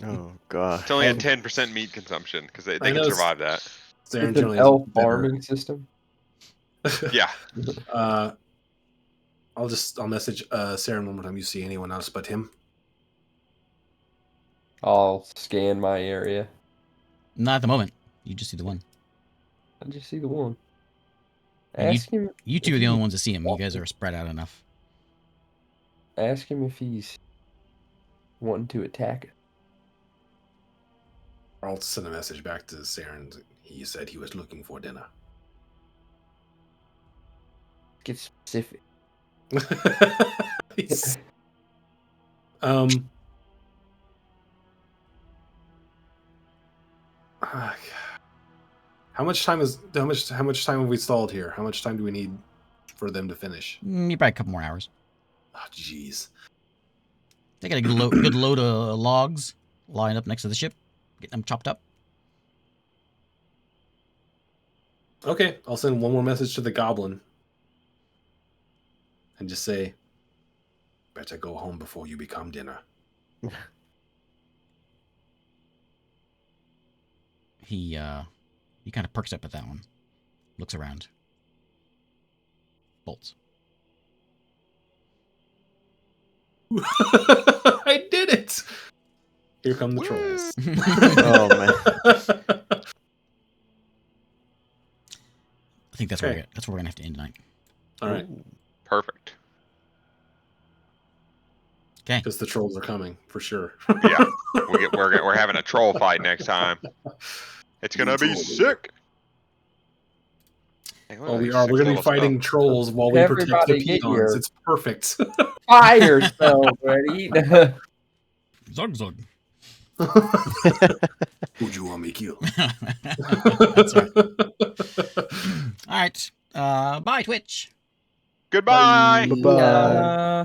Oh god. It's only a 10% meat consumption because they I can know survive that. Saren It's generally an has elf better- farming system. Yeah. I'll message Saren one more time. You see anyone else but him? I'll scan my area. Not at the moment. You just see the one. I just see the one. And Ask him. You two if are the he- only ones that see him. You guys are spread out enough. Ask him if he's wanting to attack it. I'll send a message back to Saren. He said he was looking for dinner. Get specific. He's- how much time have we stalled here? How much time do we need for them to finish? Probably a couple more hours. Oh, jeez. They got a good load of logs lined up next to the ship. Getting them chopped up. Okay, I'll send one more message to the goblin and just say, "Better go home before you become dinner." He kind of perks up at that one. Looks around. Bolts. I did it! Here come the trolls. Oh man. I think that's Okay. where we're gonna have to end tonight. All right, Perfect. Okay. because the trolls are coming for sure. Yeah. We're having a troll fight next time. It's gonna be sick. Hey, look Oh, at we these are. sick We're gonna be little fighting trolls while we protect the Everybody get peons. your- It's perfect. Fire spell ready. Zug zug. Who'd you want me to kill? That's right. All right. Bye, Twitch. Goodbye. Bye-bye. Uh,